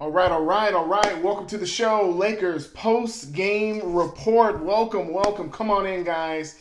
All right. Welcome to the show, Lakers post-game report. Welcome. Come on in, guys.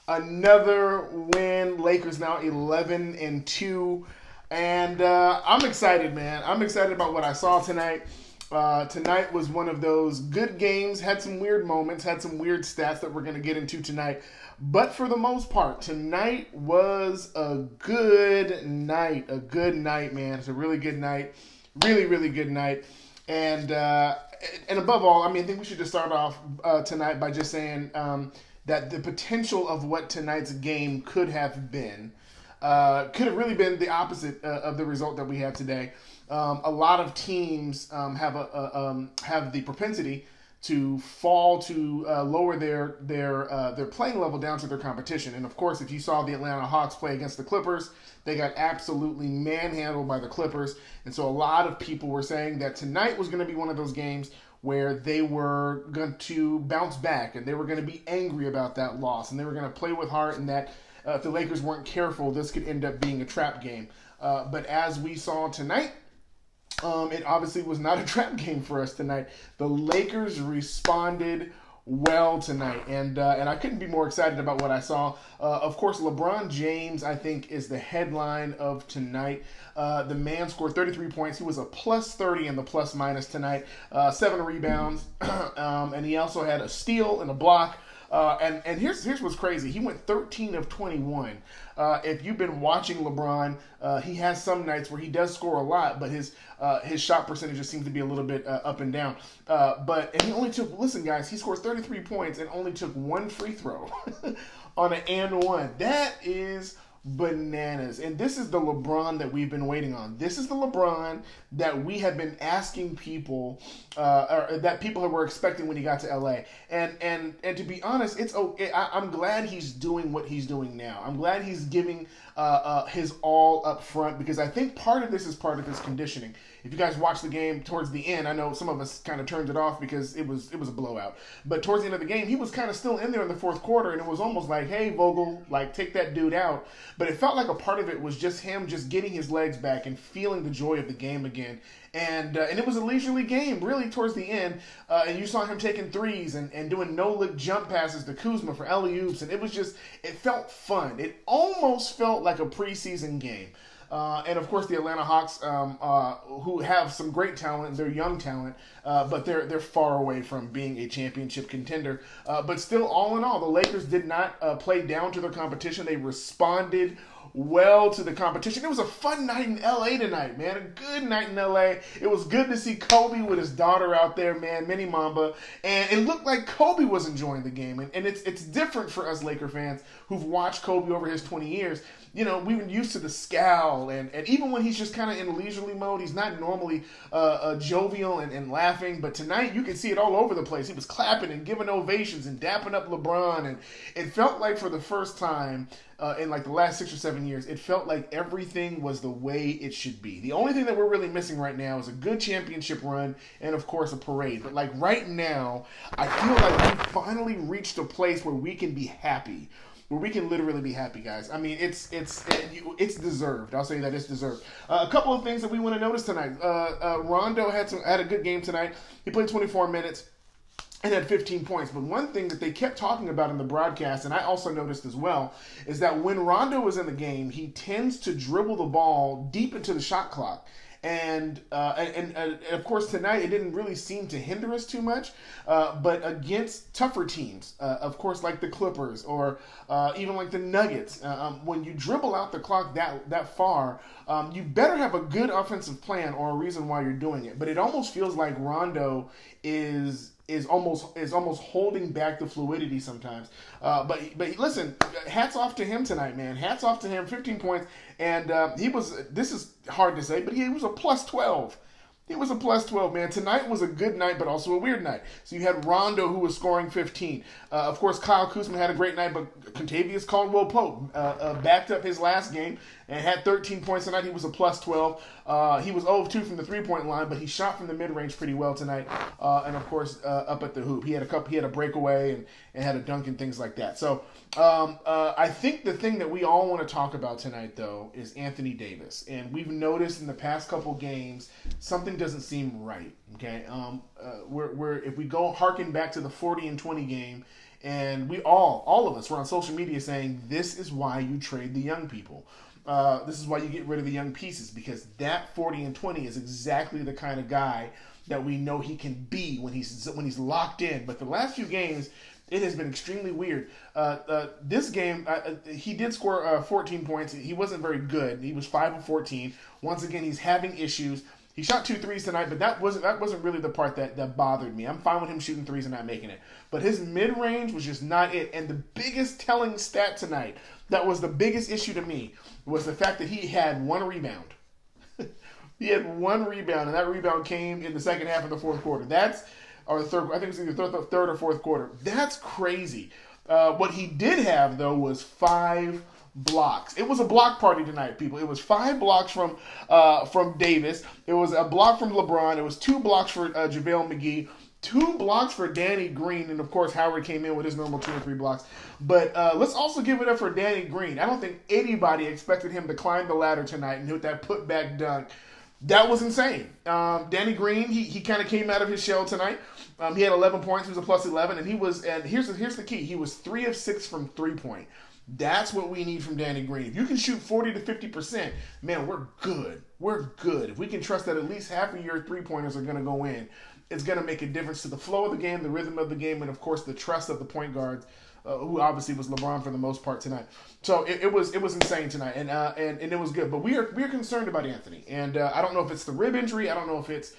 Another win. Lakers now 11-2, and I'm excited, man. I'm excited about what I saw tonight. Tonight was one of those good games. Had some weird moments. Had some weird stats that we're going to get into tonight. But for the most part, tonight was a good night. A good night, man. It's a really good night. Really good night. And above all, I think we should just start off tonight by just saying that the potential of what tonight's game could have been could have really been the opposite of the result that we had today. A lot of teams have the propensity to fall to lower their playing level down to their competition. And of course, if you saw the Atlanta Hawks play against the Clippers, they got absolutely manhandled by the Clippers. And so a lot of people were saying that tonight was going to be one of those games where they were going to bounce back and they were going to be angry about that loss and they were going to play with heart, and that if the Lakers weren't careful, this could end up being a trap game. But as we saw tonight, it obviously was not a trap game for us tonight. The Lakers responded well tonight, and I couldn't be more excited about what I saw. Of course, LeBron James, I think, is the headline of tonight. The man scored 33 points. He was a plus 30 in the plus minus tonight. 7 rebounds, and he also had a steal and a block. And here's what's crazy. He went 13 of 21. If you've been watching LeBron, he has some nights where he does score a lot, but his shot percentages seem to be a little bit up and down. And he only took, listen guys, he scores 33 points and only took one free throw on an and one. That is bananas. And this is the LeBron that we've been waiting on. This is the LeBron that we have been asking people, or that people were expecting when he got to LA. And to be honest, it's okay. I'm glad he's doing what he's doing now. I'm glad he's giving his all up front, because I think part of this is part of his conditioning. If you guys watch the game towards the end, I know some of us kind of turned it off because it was a blowout. But towards the end of the game, he was kind of still in there in the fourth quarter, and it was almost like, hey, Vogel, like, take that dude out. But it felt like a part of it was just him just getting his legs back and feeling the joy of the game again. And it was a leisurely game, really, towards the end. And you saw him taking threes and doing no-look jump passes to Kuzma for alley-oops. And it felt fun. It almost felt like a preseason game. And of course, the Atlanta Hawks, who have some great talent, they're young talent, but they're far away from being a championship contender. But still, all in all, the Lakers did not play down to their competition. They responded well to the competition. It was a fun night in LA tonight, man. A good night in LA. It was good to see Kobe with his daughter out there, man, Mini Mamba. And it looked like Kobe was enjoying the game. And it's different for us Laker fans who've watched Kobe over his 20 years. You know, we've been used to the scowl, and even when he's just kind of in leisurely mode, he's not normally jovial and laughing. But tonight, you can see it all over the place. He was clapping and giving ovations and dapping up LeBron, and it felt like for the first time in like the last 6 or 7 years, it felt like everything was the way it should be. The only thing that we're really missing right now is a good championship run and, of course, a parade. But like right now, I feel like we've finally reached a place where we can be happy. Where we can literally be happy, guys. I mean, it's deserved. I'll say that it's deserved. A couple of things that we want to notice tonight. Rondo had a good game tonight. He played 24 minutes and had 15 points. But one thing that they kept talking about in the broadcast, and I also noticed as well, is that when Rondo is in the game, he tends to dribble the ball deep into the shot clock. And of course, tonight it didn't really seem to hinder us too much. But against tougher teams, of course, like the Clippers or even like the Nuggets, when you dribble out the clock that far, you better have a good offensive plan or a reason why you're doing it. But it almost feels like Rondo is almost holding back the fluidity sometimes. But listen, hats off to him tonight, man. Hats off to him. 15 points, and this is hard to say, but he was a plus 12. He was a plus 12, man. Tonight was a good night, but also a weird night. So you had Rondo, who was scoring 15. Of course, Kyle Kuzma had a great night, but Contavious Caldwell-Pope backed up his last game and had 13 points tonight. He was a plus 12. He was 0 of 2 from the three-point line, but he shot from the mid-range pretty well tonight. And, of course, up at the hoop. He had a breakaway and had a dunk and things like that. So I think the thing that we all want to talk about tonight, though, is Anthony Davis. And we've noticed in the past couple games something something doesn't seem right. Okay, we're if we go harken back to the 40-20 game, and we all of us were on social media saying this is why you trade the young people. This is why you get rid of the young pieces, because that 40-20 is exactly the kind of guy that we know he can be when he's locked in. But the last few games, it has been extremely weird. This game, he did score 14 points. He wasn't very good. He was 5 of 14. Once again, he's having issues. He shot 2 threes tonight, but that wasn't really the part that bothered me. I'm fine with him shooting threes and not making it. But his mid-range was just not it. And the biggest telling stat tonight, that was the biggest issue to me, was the fact that he had 1 rebound. He had 1 rebound, and that rebound came in the second half of the fourth quarter. Or the third. I think it was either third or fourth quarter. That's crazy. What he did have, though, was 5 blocks. It was a block party tonight, people. It was 5 blocks from Davis. It was a block from LeBron. It was 2 blocks for JaVale McGee. 2 blocks for Danny Green, and of course Howard came in with his normal 2 or 3 blocks. But let's also give it up for Danny Green. I don't think anybody expected him to climb the ladder tonight and hit that putback dunk. That was insane. Danny Green, he kind of came out of his shell tonight. He had 11 points. He was a plus 11, and here's the key. He was 3 of 6 from 3-point. That's what we need from Danny Green. If you can shoot 40 to 50%, man, we're good. We're good. If we can trust that at least half of your 3-pointers are going to go in, it's going to make a difference to the flow of the game, the rhythm of the game, and of course the trust of the point guards, who obviously was LeBron for the most part tonight. So it was insane tonight, and it was good. But we are concerned about Anthony, and I don't know if it's the rib injury. I don't know if it's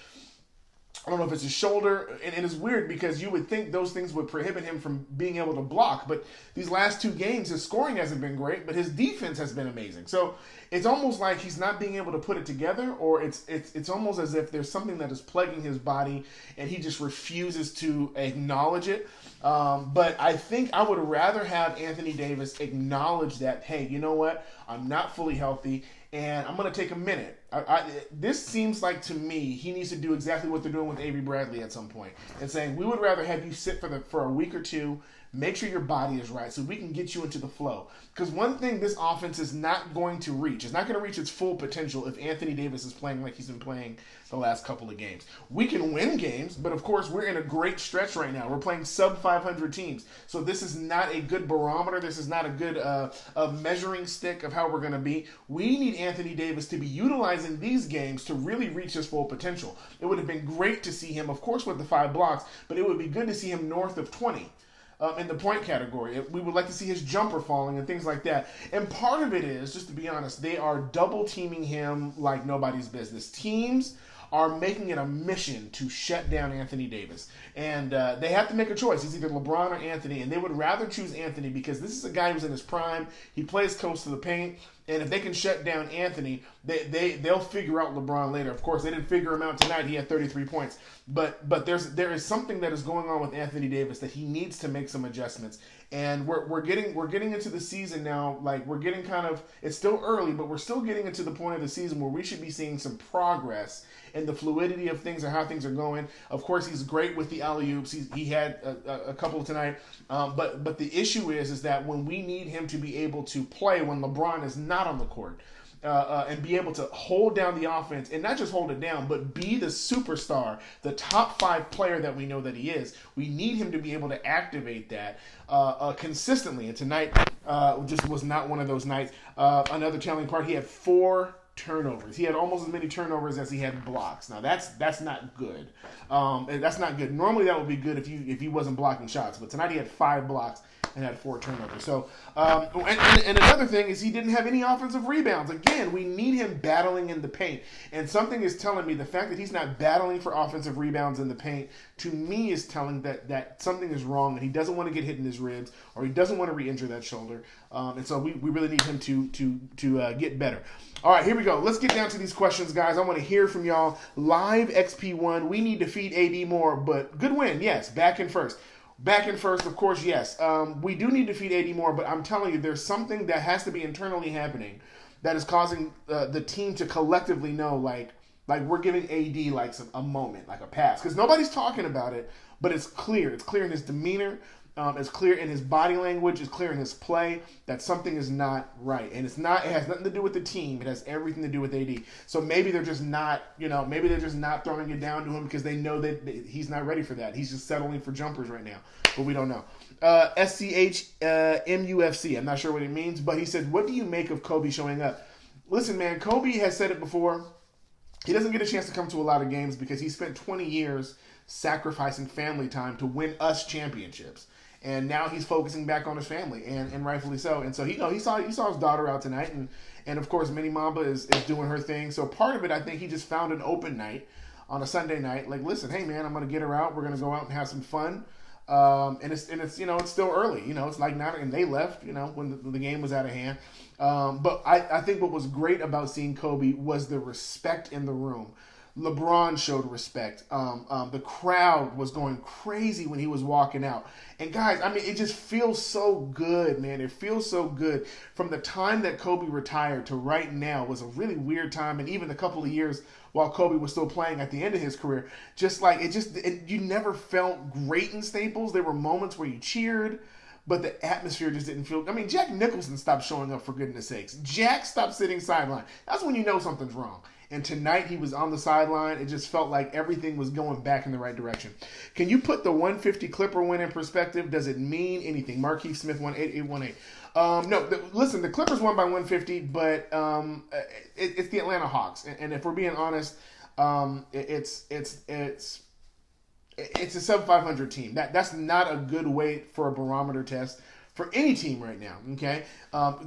his shoulder, and it's weird because you would think those things would prohibit him from being able to block. But these last 2 games, his scoring hasn't been great, but his defense has been amazing. So it's almost like he's not being able to put it together, or it's almost as if there's something that is plaguing his body, and he just refuses to acknowledge it. But I think I would rather have Anthony Davis acknowledge that, hey, you know what? I'm not fully healthy, and I'm going to take a minute. This seems like, to me, he needs to do exactly what they're doing with Avery Bradley at some point, and saying, we would rather have you sit for a week or 2, make sure your body is right so we can get you into the flow. Because one thing this offense is not going to reach, it's not going to reach its full potential if Anthony Davis is playing like he's been playing the last couple of games. We can win games, but of course we're in a great stretch right now. We're playing sub 500 teams. So this is not a good barometer. This is not a good measuring stick of how we're going to be. We need Anthony Davis to be utilizing these games to really reach his full potential. It would have been great to see him, of course, with the 5 blocks, but it would be good to see him north of 20. In the point category. We would like to see his jumper falling and things like that. And part of it is, just to be honest, they are double teaming him like nobody's business. Teams are making it a mission to shut down Anthony Davis. And they have to make a choice. It's either LeBron or Anthony, and they would rather choose Anthony because this is a guy who's in his prime. He plays close to the paint. And if they can shut down Anthony, they'll figure out LeBron later. Of course, they didn't figure him out tonight. He had 33 points. But there is something that is going on with Anthony Davis that he needs to make some adjustments. And we're getting into the season now. Like, we're getting kind of, it's still early, but we're still getting into the point of the season where we should be seeing some progress in the fluidity of things and how things are going. Of course, he's great with the alley-oops. He had a couple tonight. But the issue is that when we need him to be able to play when LeBron is not on the court, and be able to hold down the offense, and not just hold it down, but be the superstar, the top 5 player that we know that he is. We need him to be able to activate that consistently. And tonight just was not one of those nights. Another telling part, he had 4 turnovers. He had almost as many turnovers as he had blocks. Now that's not good. That's not good. Normally that would be good if he wasn't blocking shots, but tonight he had 5 blocks and had 4 turnovers. So, and another thing is he didn't have any offensive rebounds. Again, we need him battling in the paint. And something is telling me the fact that he's not battling for offensive rebounds in the paint, to me, is telling that something is wrong, and he doesn't want to get hit in his ribs, or he doesn't want to re-injure that shoulder. And so we really need him to get better. All right, here we go. Let's get down to these questions, guys. I want to hear from y'all. Live XP1, we need to feed AD more, but good win, yes. Back in first. Back in first, of course, yes. We do need to feed AD more, but I'm telling you, there's something that has to be internally happening that is causing the team to collectively know, like we're giving AD like a moment, like a pass. Because nobody's talking about it, but it's clear. It's clear in his demeanor. It's clear in his body language. It's clear in his play that something is not right, and it's not. It has nothing to do with the team. It has everything to do with AD. So maybe they're just not. Maybe they're just not throwing it down to him because they know that he's not ready for that. He's just settling for jumpers right now, but we don't know. SCHMUFC. I'm not sure what it means, but he said, "What do you make of Kobe showing up?" Listen, man. Kobe has said it before. He doesn't get a chance to come to a lot of games because he spent 20 years sacrificing family time to win us championships. And now he's focusing back on his family, and rightfully so. And so he saw his daughter out tonight, and of course Minnie Mamba is doing her thing. So part of it, I think he just found an open night on a Sunday night. Like, listen, hey man, I'm gonna get her out. We're gonna go out and have some fun. And it's it's still early. It's like 9, and they left when the game was out of hand. But I think what was great about seeing Kobe was the respect in the room. LeBron showed respect. The crowd was going crazy when he was walking out. And guys, I mean, it just feels so good, man. It feels so good. From the time that Kobe retired to right now was a really weird time. And even a couple of years while Kobe was still playing at the end of his career, you never felt great in Staples. There were moments where you cheered, but the atmosphere just didn't feel. I mean, Jack Nicholson stopped showing up, for goodness sakes. Jack stopped sitting sideline. That's when you know something's wrong. And tonight he was on the sideline. It just felt like everything was going back in the right direction. Can you put the 150 Clipper win in perspective? Does it mean anything? Markeith Smith 18818. No, listen, the Clippers won by 150, but it's the Atlanta Hawks. And if we're being honest, it's a sub-500 team. That's not a good weight for a barometer test for any team right now. Okay,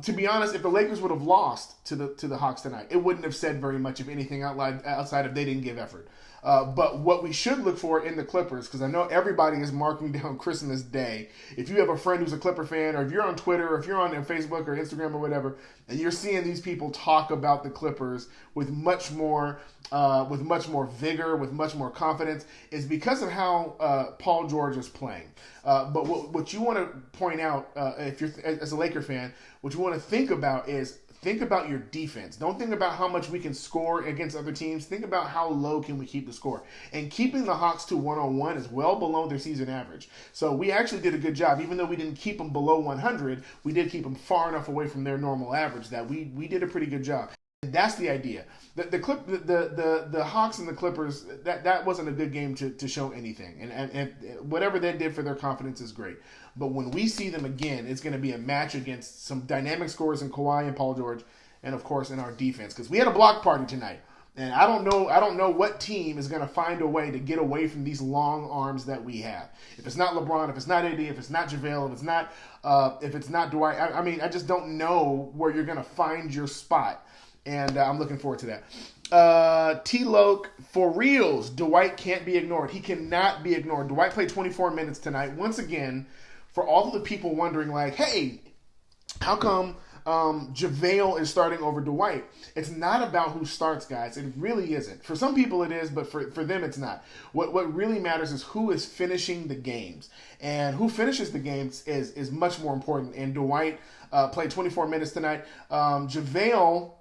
to be honest, if the Lakers would have lost to the Hawks tonight, it wouldn't have said very much of anything outside of they didn't give effort. But what we should look for in the Clippers, because I know everybody is marking down Christmas Day. If you have a friend who's a Clipper fan, or if you're on Twitter, or if you're on Facebook or Instagram or whatever, and you're seeing these people talk about the Clippers with much more vigor, with much more confidence, is because of how Paul George is playing. But what you want to point out, if you're as a Laker fan, what you want to think about is think about your defense. Don't think about how much we can score against other teams. Think about how low can we keep the score. And keeping the Hawks to 101 is well below their season average. So we actually did a good job. Even though we didn't keep them below 100, we did keep them far enough away from their normal average that we did a pretty good job. And that's the idea. The Hawks and the Clippers, that wasn't a good game to show anything. And whatever they did for their confidence is great. But when we see them again, it's going to be a match against some dynamic scorers in Kawhi and Paul George, and of course in our defense. Because we had a block party tonight. And I don't know what team is going to find a way to get away from these long arms that we have. If it's not LeBron, if it's not AD, if it's not JaVale, if it's not Dwight, I mean, I just don't know where you're going to find your spot. And I'm looking forward to that. T-Loke, for reals, Dwight can't be ignored. He cannot be ignored. Dwight played 24 minutes tonight. Once again, for all of the people wondering, like, hey, how come JaVale is starting over Dwight? It's not about who starts, guys. It really isn't. For some people it is, but for them it's not. What really matters is who is finishing the games. And who finishes the games is much more important. And Dwight played 24 minutes tonight. JaVale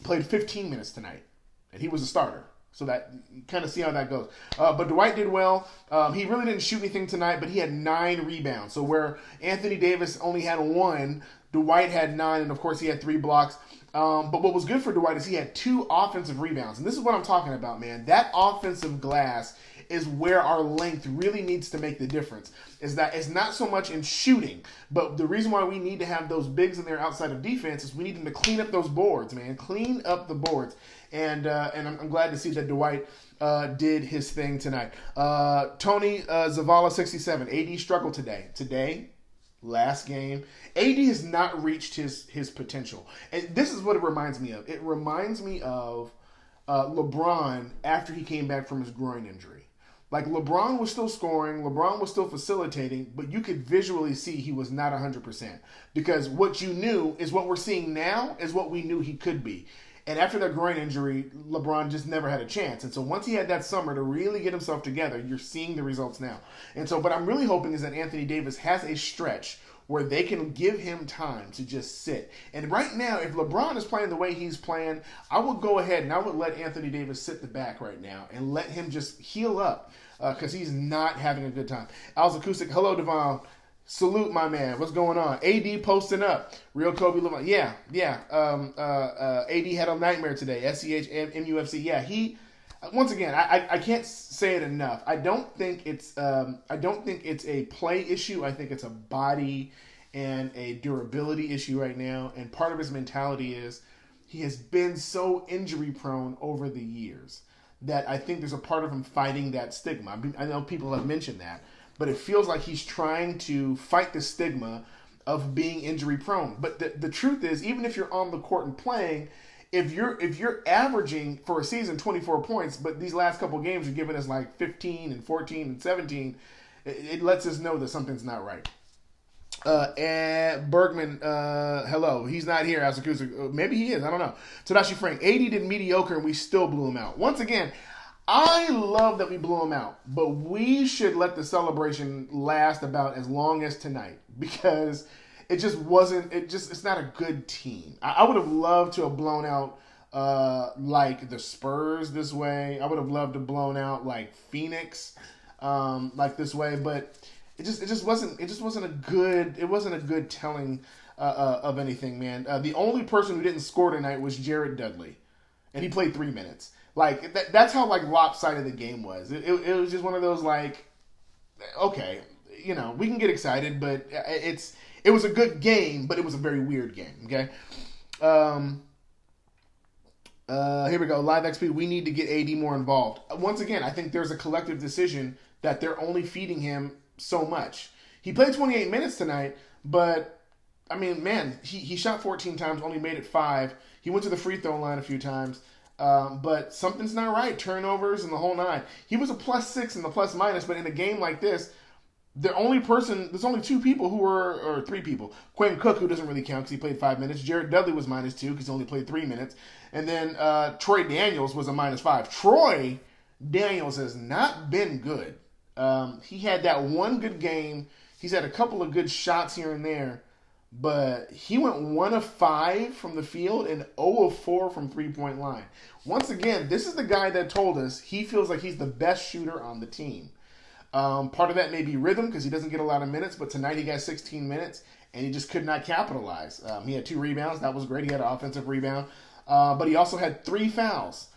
played 15 minutes tonight, and he was a starter. So that you kind of see how that goes. But Dwight did well. He really didn't shoot anything tonight, but he had 9 rebounds. So where Anthony Davis only had 1, Dwight had 9, and of course he had 3 blocks. But what was good for Dwight is he had 2 offensive rebounds. And this is what I'm talking about, man. That offensive glass is where our length really needs to make the difference. Is that it's not so much in shooting, but the reason why we need to have those bigs in there outside of defense is we need them to clean up those boards, man. Clean up the boards. And I'm glad to see that Dwight did his thing tonight. Tony Zavala 67. AD struggled today. Last game, AD has not reached his potential. And this is what it reminds me of. It reminds me of LeBron after he came back from his groin injury. Like, LeBron was still scoring, LeBron was still facilitating, but you could visually see he was not 100%. Because what you knew is what we're seeing now is what we knew he could be. And after that groin injury, LeBron just never had a chance. And so once he had that summer to really get himself together, you're seeing the results now. And so what I'm really hoping is that Anthony Davis has a stretch where they can give him time to just sit. And right now, if LeBron is playing the way he's playing, I would go ahead and I would let Anthony Davis sit the back right now and let him just heal up because he's not having a good time. Al's Acoustic, hello, Devon. Salute, my man. What's going on? AD posting up. Real Kobe Levine. Yeah, yeah. AD had a nightmare today. SCH MUFC. Yeah, he. Once again, I can't say it enough. I don't think it's a play issue. I think it's a body and a durability issue right now. And part of his mentality is he has been so injury prone over the years that I think there's a part of him fighting that stigma. I know people have mentioned that, but it feels like he's trying to fight the stigma of being injury prone. But the truth is, even if you're on the court and playing, if you're averaging for a season 24 points, but these last couple games are giving us like 15 and 14 and 17, it lets us know that something's not right. And Bergman, hello. He's not here, Asakusa. Maybe he is. I don't know. Tadashi Frank, 80 did mediocre and we still blew him out. Once again, I love that we blew him out, but we should let the celebration last about as long as tonight because it just wasn't. It's not a good team. I would have loved to have blown out like the Spurs this way. I would have loved to have blown out like Phoenix like this way, but it just wasn't a good telling of anything, man. The only person who didn't score tonight was Jared Dudley, and he played 3 minutes. Like that's how like lopsided the game was. It was just one of those like, okay, we can get excited, but it was a good game, but it was a very weird game. Okay. Here we go. Live XP. We need to get AD more involved. Once again, I think there's a collective decision that they're only feeding him so much. He played 28 minutes tonight, but I mean, man, he shot 14 times, only made it 5. He went to the free throw line a few times, but something's not right. Turnovers and the whole nine. He was a +6 in the plus minus, but in a game like this, there's only 2 people who were, or 3 people. Quinn Cook, who doesn't really count because he played 5 minutes. Jared Dudley was -2 because he only played 3 minutes. And then Troy Daniels was a -5. Troy Daniels has not been good. He had that one good game. He's had a couple of good shots here and there, but he went 1 of 5 from the field and 0 of 4 from 3-point line. Once again, this is the guy that told us he feels like he's the best shooter on the team. Part of that may be rhythm because he doesn't get a lot of minutes, but tonight he got 16 minutes and he just could not capitalize. He had 2 rebounds. That was great. He had an offensive rebound, but he also had 3 fouls.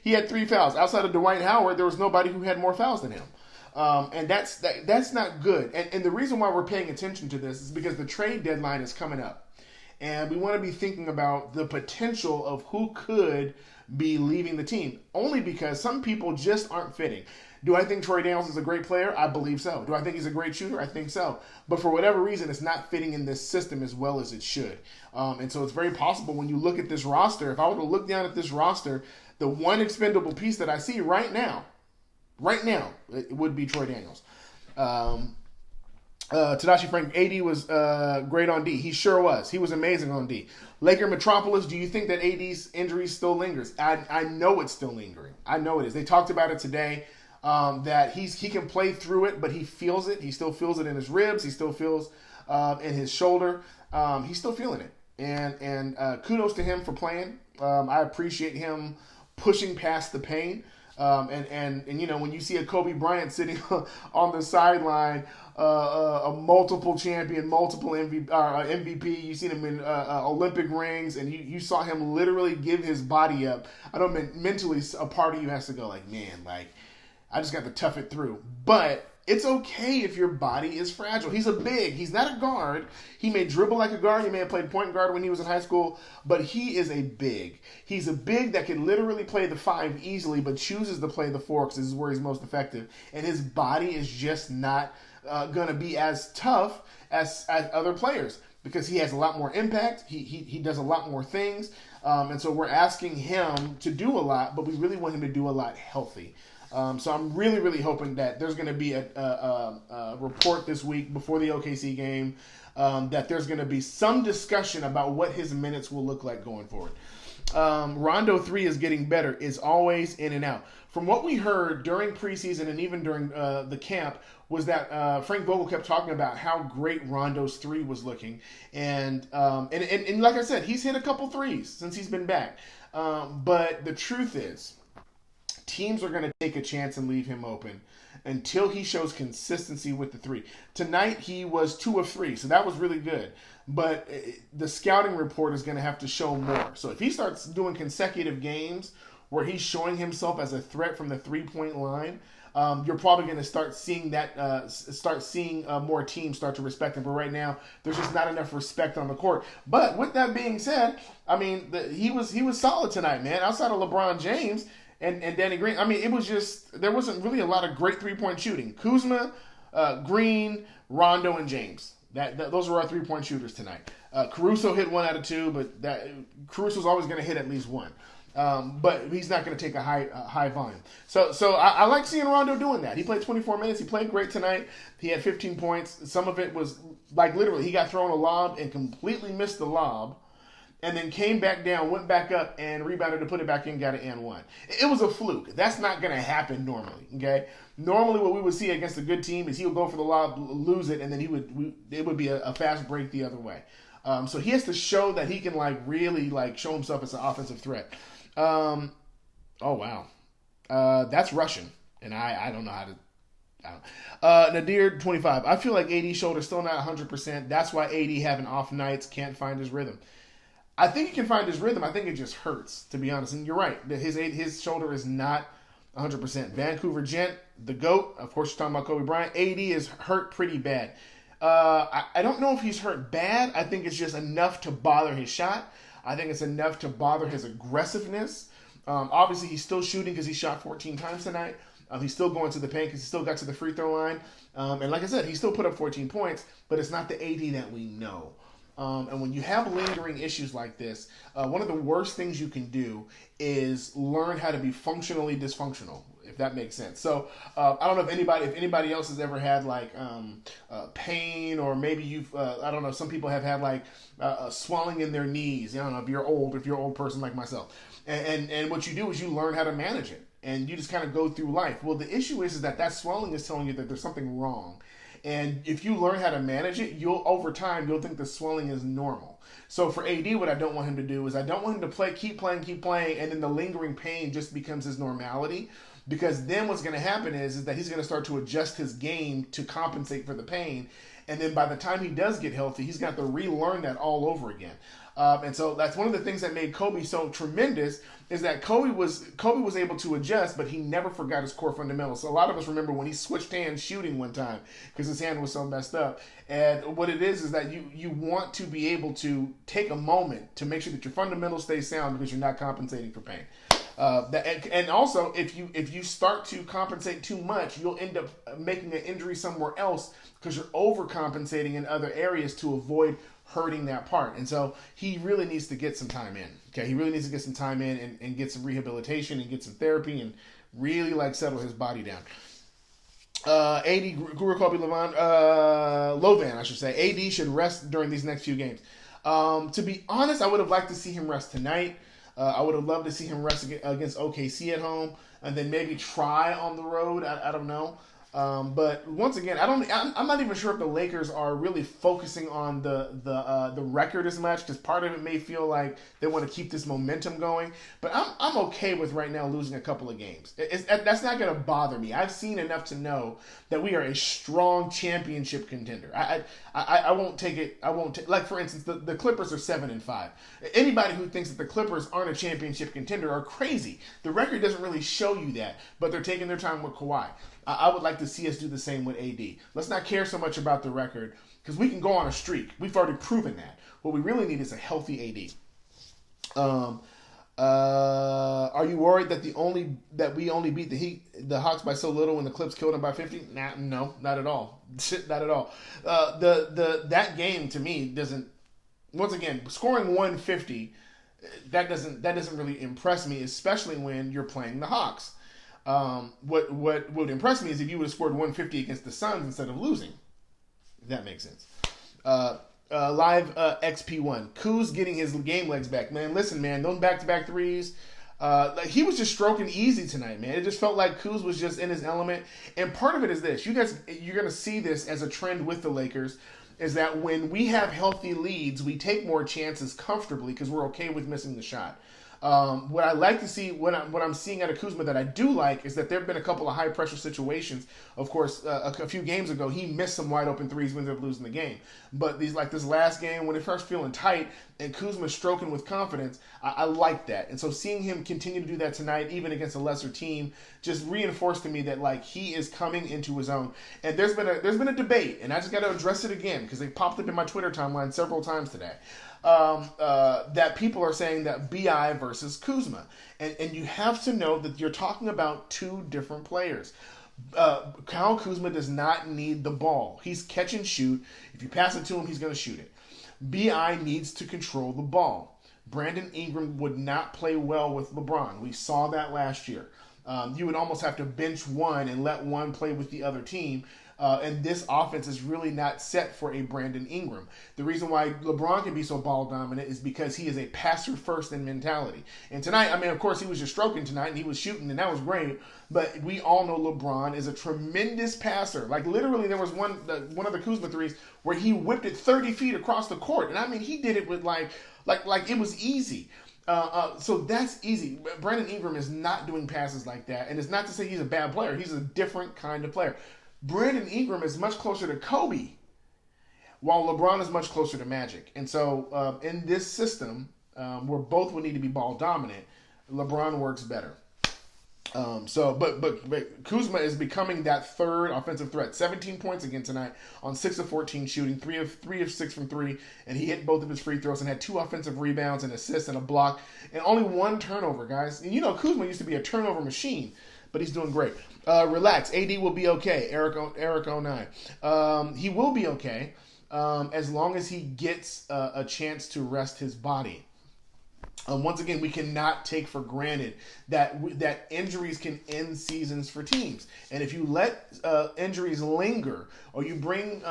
He had 3 fouls. Outside of Dwight Howard, there was nobody who had more fouls than him. And that's not good. And the reason why we're paying attention to this is because the trade deadline is coming up. And we want to be thinking about the potential of who could be leaving the team. Only because some people just aren't fitting. Do I think Troy Daniels is a great player? I believe so. Do I think he's a great shooter? I think so. But for whatever reason, it's not fitting in this system as well as it should. And so it's very possible when you look at this roster, if I were to look down at this roster, the one expendable piece that I see right now, it would be Troy Daniels. Tadashi Frank, AD was great on D. He sure was. He was amazing on D. Laker Metropolis, do you think that AD's injury still lingers? I know it's still lingering. I know it is. They talked about it today. That he can play through it, but he feels it. He still feels it in his ribs. He still feels in his shoulder. He's still feeling it. And kudos to him for playing. I appreciate him pushing past the pain. And when you see a Kobe Bryant sitting on the sideline, a multiple champion, multiple MVP, you've seen him in Olympic rings, and you saw him literally give his body up. I don't mean mentally, a part of you has to go like, man, like, I just got to tough it through. But it's okay if your body is fragile. He's a big. He's not a guard. He may dribble like a guard. He may have played point guard when he was in high school. But he is a big. He's a big that can literally play the 5 easily, but chooses to play the 4 because this is where he's most effective. And his body is just not going to be as tough as other players because he has a lot more impact. He does a lot more things. And so we're asking him to do a lot, but we really want him to do a lot healthy. So I'm really, really hoping that there's going to be a report this week before the OKC game that there's going to be some discussion about what his minutes will look like going forward. Rondo 3 is getting better, is always in and out. From what we heard during preseason and even during the camp was that Frank Vogel kept talking about how great Rondo's 3 was looking. And like I said, he's hit a couple threes since he's been back. But the truth is, Teams are going to take a chance and leave him open until he shows consistency with the three. Tonight he was 2 of 3, so that was really good. But the scouting report is going to have to show more. So if he starts doing consecutive games where he's showing himself as a threat from the 3-point line, you're probably going to start seeing that, more teams start to respect him. But right now, there's just not enough respect on the court. But with that being said, I mean, he was solid tonight, man. Outside of LeBron James and Danny Green, I mean, it was just, there wasn't really a lot of great 3-point shooting. Kuzma, Green, Rondo, and James. Those were our 3-point shooters tonight. Caruso hit 1 out of 2, but Caruso's always going to hit at least 1. But he's not going to take a high volume. So I like seeing Rondo doing that. He played 24 minutes. He played great tonight. He had 15 points. Some of it was like literally he got thrown a lob and completely missed the lob, and then came back down, went back up, and rebounded to put it back in, got an and one. It was a fluke. That's not going to happen normally. Okay. Normally, what we would see against a good team is he would go for the lob, lose it, and then it would be a fast break the other way. So he has to show that he can really show himself as an offensive threat. Oh wow, that's Russian, and I don't know how to. Nadir 25. I feel like AD's shoulder's still not 100%. That's why AD having off nights, can't find his rhythm. I think he can find his rhythm. I think it just hurts, to be honest. And you're right. His shoulder is not 100%. Vancouver Gent, the GOAT. Of course, you're talking about Kobe Bryant. AD is hurt pretty bad. I don't know if he's hurt bad. I think it's just enough to bother his shot. I think it's enough to bother his aggressiveness. Obviously, he's still shooting because he shot 14 times tonight. He's still going to the paint because he still got to the free throw line. And like I said, he still put up 14 points, but it's not the AD that we know. And when you have lingering issues like this, one of the worst things you can do is learn how to be functionally dysfunctional, if that makes sense. So I don't know if anybody else has ever had pain, or maybe you've I don't know. Some people have had swelling in their knees. I don't know if you're an old person like myself. And what you do is you learn how to manage it, and you just kind of go through life. Well, the issue is that swelling is telling you that there's something wrong. And if you learn how to manage it, over time you'll think the swelling is normal. So for AD, what I don't want him to do is I don't want him to keep playing, and then the lingering pain just becomes his normality. Because then what's going to happen is that he's going to start to adjust his game to compensate for the pain. And then by the time he does get healthy, he's got to relearn that all over again. And so that's one of the things that made Kobe so tremendous, is that Kobe was able to adjust, but he never forgot his core fundamentals. So a lot of us remember when he switched hands shooting one time because his hand was so messed up. And what it is that you want to be able to take a moment to make sure that your fundamentals stay sound because you're not compensating for pain. And also, if you start to compensate too much, you'll end up making an injury somewhere else because you're overcompensating in other areas to avoid hurting that part. And so he really needs to get some time in. Okay, he really needs to get some time in and get some rehabilitation and get some therapy and really settle his body down. AD Guru Kobe Lovan, I should say. AD should rest during these next few games. To be honest, I would have liked to see him rest tonight. I would have loved to see him rest against OKC at home, and then maybe try on the road. I don't know. But once again, I'm not even sure if the Lakers are really focusing on the record as much, because part of it may feel like they want to keep this momentum going. But I'm okay with right now losing a couple of games. That's not going to bother me. I've seen enough to know that we are a strong championship contender. I won't take it. Like for instance, the Clippers are 7-5. Anybody who thinks that the Clippers aren't a championship contender are crazy. The record doesn't really show you that, but they're taking their time with Kawhi. I would like to see us do the same with AD. Let's not care so much about the record, because we can go on a streak. We've already proven that. What we really need is a healthy AD. Are you worried that we only beat the Hawks by so little when the Clips killed them by 50? No, not at all. Not at all. That game to me doesn't. Once again, scoring 150, that doesn't really impress me, especially when you're playing the Hawks. What would impress me is if you would have scored 150 against the Suns instead of losing. If that makes sense. Live XP1. Kuz getting his game legs back. Man, listen, man, those back-to-back threes, he was just stroking easy tonight, man. It just felt like Kuz was just in his element. And part of it is this. You guys, you're going to see this as a trend with the Lakers, is that when we have healthy leads, we take more chances comfortably because we're okay with missing the shot. What I like to see, what I'm seeing out of Kuzma that I do like, is that there have been a couple of high pressure situations. Of course, a few games ago, he missed some wide open threes when they were losing the game. But this last game, when it first feeling tight and Kuzma stroking with confidence, I like that. And so seeing him continue to do that tonight, even against a lesser team, just reinforced to me that like he is coming into his own. And there's been a debate, and I just got to address it again because they popped up in my Twitter timeline several times today. That people are saying that BI versus Kuzma. And you have to know that you're talking about two different players. Kyle Kuzma does not need the ball. He's catch and shoot. If you pass it to him, he's going to shoot it. BI needs to control the ball. Brandon Ingram would not play well with LeBron. We saw that last year. You would almost have to bench one and let one play with the other team. And this offense is really not set for a Brandon Ingram. The reason why LeBron can be so ball dominant is because he is a passer first in mentality. And tonight, I mean, of course, he was just stroking tonight and he was shooting and that was great. But we all know LeBron is a tremendous passer. Like literally, there was one of the Kuzma threes where he whipped it 30 feet across the court, and I mean, he did it with like it was easy. So that's easy. Brandon Ingram is not doing passes like that, and it's not to say he's a bad player. He's a different kind of player. Brandon Ingram is much closer to Kobe, while LeBron is much closer to Magic. And so in this system, where both would need to be ball dominant, LeBron works better. But Kuzma is becoming that third offensive threat. 17 points again tonight on 6 of 14 shooting, 3 of 6 from 3, and he hit both of his free throws and had 2 offensive rebounds, an assist, and a block, and only 1 turnover, guys. And you know Kuzma used to be a turnover machine, but he's doing great. Relax. AD will be okay. Eric 09. He will be okay as long as he gets a chance to rest his body. Once again, we cannot take for granted that injuries can end seasons for teams. And if you let injuries linger or you bring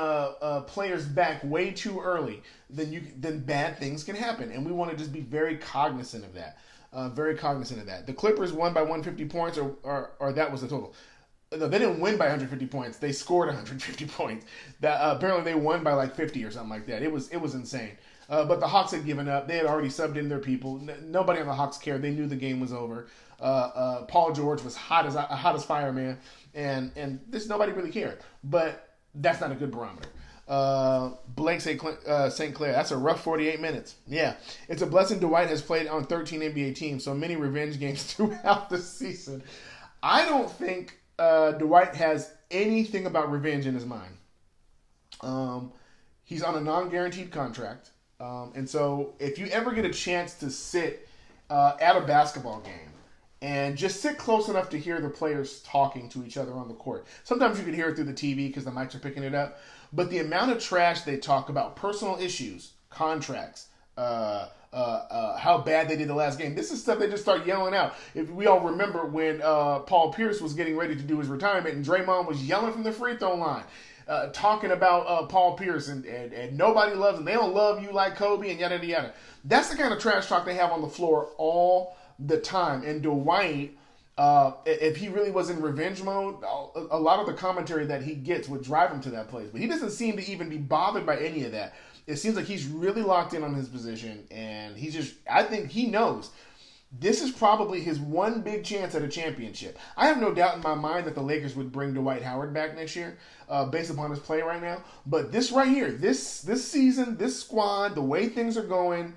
players back way too early, then bad things can happen. And we want to just be very cognizant of that. The Clippers won by 150 points, or that was the total. No, they didn't win by 150 points. They scored 150 points. Apparently they won by like 50 or something like that. It was insane. But the Hawks had given up. They had already subbed in their people. Nobody on the Hawks cared. They knew the game was over. Paul George was hot as fire, man. And this nobody really cared. But that's not a good barometer. Blake St. Clair, that's a rough 48 minutes. Yeah. It's a blessing Dwight has played on 13 NBA teams, so many revenge games throughout the season. I don't think Dwight has anything about revenge in his mind. He's on a non-guaranteed contract. And so if you ever get a chance to sit at a basketball game and just sit close enough to hear the players talking to each other on the court. Sometimes you can hear it through the TV because the mics are picking it up. But the amount of trash they talk about, personal issues, contracts, how bad they did the last game. This is stuff they just start yelling out. If we all remember when Paul Pierce was getting ready to do his retirement and Draymond was yelling from the free throw line. Talking about Paul Pierce and nobody loves him. They don't love you like Kobe and yada, yada, yada. That's the kind of trash talk they have on the floor all the time. And Dwight, if he really was in revenge mode, a lot of the commentary that he gets would drive him to that place. But he doesn't seem to even be bothered by any of that. It seems like he's really locked in on his position. And I think he knows this is probably his one big chance at a championship. I have no doubt in my mind that the Lakers would bring Dwight Howard back next year, based upon his play right now. But this right here, this season, this squad, the way things are going,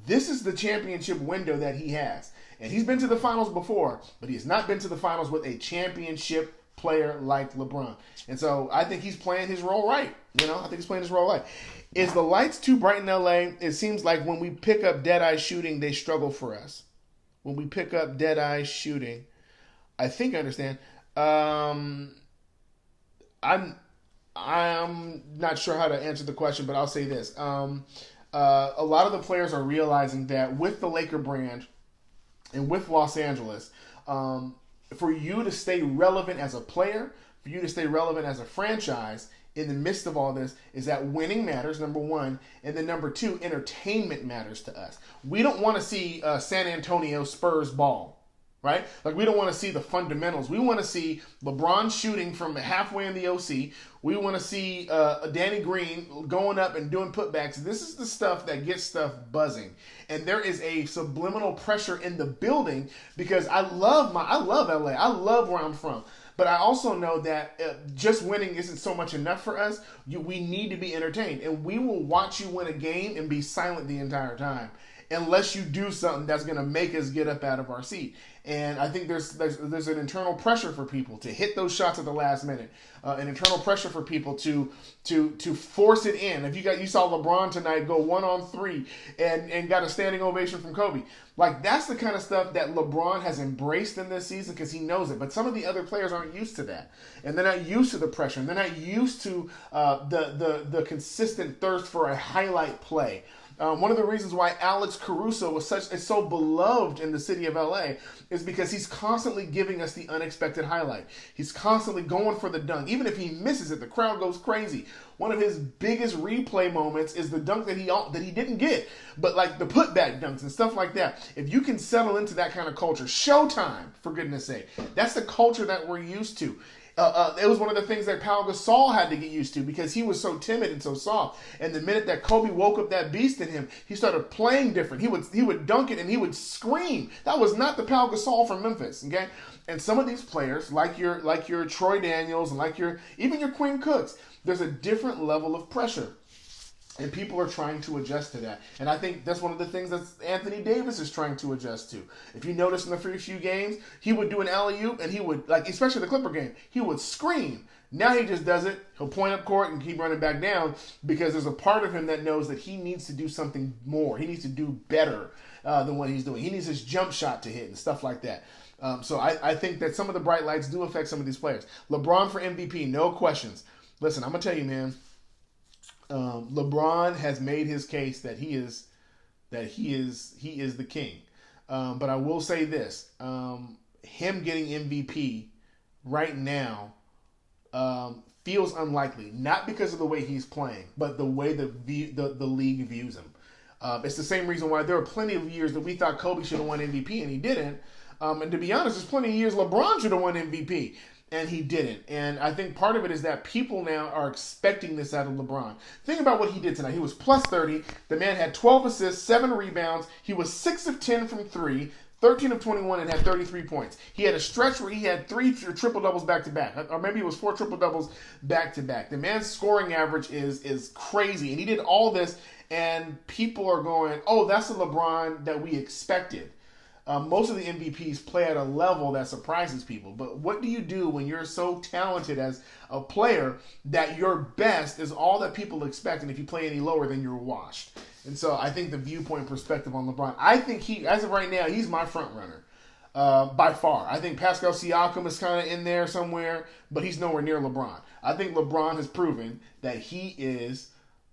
this is the championship window that he has. And he's been to the finals before, but he has not been to the finals with a championship player like LeBron. And so I think he's playing his role right. I think he's playing his role right. Is the lights too bright in LA? It seems like when we pick up dead-eye shooting, they struggle for us. When we pick up dead-eye shooting, I think I understand. I'm not sure how to answer the question, but I'll say this. A lot of the players are realizing that with the Laker brand and with Los Angeles, for you to stay relevant as a player, for you to stay relevant as a franchise in the midst of all this, is that winning matters, number one, and then number two, entertainment matters to us. We don't want to see San Antonio Spurs ball. right? Like, we don't want to see the fundamentals. We want to see LeBron shooting from halfway in the OC. We want to see Danny Green going up and doing putbacks. This is the stuff that gets stuff buzzing. And there is a subliminal pressure in the building because I love LA. I love where I'm from. But I also know that just winning isn't so much enough for us. We need to be entertained. And we will watch you win a game and be silent the entire time unless you do something that's going to make us get up out of our seat. And I think there's an internal pressure for people to hit those shots at the last minute, an internal pressure for people to force it in. If you saw LeBron tonight go 1-on-3 and got a standing ovation from Kobe, like, that's the kind of stuff that LeBron has embraced in this season because he knows it. But some of the other players aren't used to that, and they're not used to the pressure, and they're not used to the consistent thirst for a highlight play. One of the reasons why Alex Caruso is so beloved in the city of LA is because he's constantly giving us the unexpected highlight. He's constantly going for the dunk. Even if he misses it, the crowd goes crazy. One of his biggest replay moments is the dunk that he didn't get, but like the putback dunks and stuff like that. If you can settle into that kind of culture, Showtime, for goodness sake, that's the culture that we're used to. It was one of the things that Pau Gasol had to get used to because he was so timid and so soft. And the minute that Kobe woke up that beast in him, he started playing different. He would dunk it and he would scream. That was not the Pau Gasol from Memphis, okay? And some of these players, like your Troy Daniels and even your Quinn Cooks, there's a different level of pressure. And people are trying to adjust to that. And I think that's one of the things that Anthony Davis is trying to adjust to. If you notice in the first few games, he would do an alley-oop and he would, like, especially the Clipper game, he would scream. Now he just does it. He'll point up court and keep running back down because there's a part of him that knows that he needs to do something more. He needs to do better than what he's doing. He needs his jump shot to hit and stuff like that. So I think that some of the bright lights do affect some of these players. LeBron for MVP, no questions. Listen, I'm going to tell you, man. LeBron has made his case that he is the king. But I will say this: him getting MVP right now feels unlikely, not because of the way he's playing, but the way the league views him. It's the same reason why there are plenty of years that we thought Kobe should have won MVP and he didn't. And to be honest, there's plenty of years LeBron should have won MVP. And he didn't. And I think part of it is that people now are expecting this out of LeBron. Think about what he did tonight. He was plus 30. The man had 12 assists, 7 rebounds. He was 6 of 10 from 3, 13 of 21, and had 33 points. He had a stretch where he had 3 triple-doubles back-to-back. Or maybe it was 4 triple-doubles back-to-back. The man's scoring average is crazy. And he did all this, and people are going, oh, that's the LeBron that we expected. Most of the MVPs play at a level that surprises people. But what do you do when you're so talented as a player that your best is all that people expect, and if you play any lower, then you're washed? And so I think the viewpoint perspective on LeBron, I think as of right now, he's my front runner by far. I think Pascal Siakam is kind of in there somewhere, but he's nowhere near LeBron. I think LeBron has proven that he is,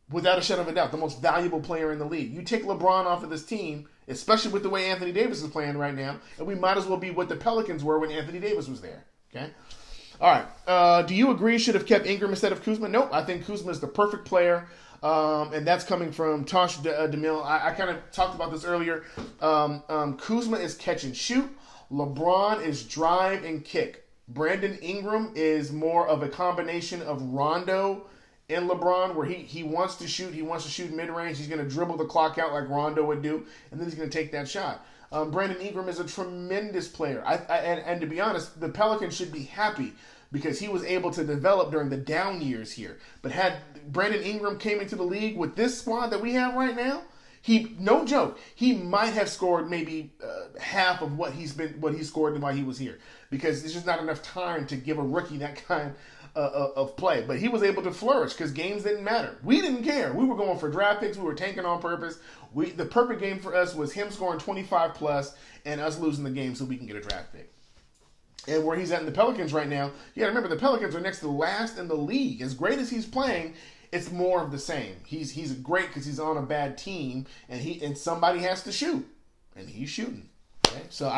without a shadow of a doubt, the most valuable player in the league. You take LeBron off of this team, especially with the way Anthony Davis is playing right now, and we might as well be what the Pelicans were when Anthony Davis was there. Okay? All right. Do you agree should have kept Ingram instead of Kuzma? Nope. I think Kuzma is the perfect player, and that's coming from Tosh DeMille. I kind of talked about this earlier. Kuzma is catch and shoot. LeBron is drive and kick. Brandon Ingram is more of a combination of Rondo and LeBron, where he wants to shoot. He wants to shoot mid-range. He's going to dribble the clock out like Rondo would do, and then he's going to take that shot. Brandon Ingram is a tremendous player. And to be honest, the Pelicans should be happy because he was able to develop during the down years here. But had Brandon Ingram came into the league with this squad that we have right now, no joke, he might have scored maybe half of what he scored while he was here, because there's just not enough time to give a rookie that kind of play. But he was able to flourish because games didn't matter. We didn't care. We were going for draft picks. We were tanking on purpose. The perfect game for us was him scoring 25 plus and us losing the game so we can get a draft pick. And where he's at in the Pelicans right now, you got to remember the Pelicans are next to last in the league. As great as he's playing, it's more of the same. He's great because he's on a bad team, and somebody has to shoot, and he's shooting. Okay? So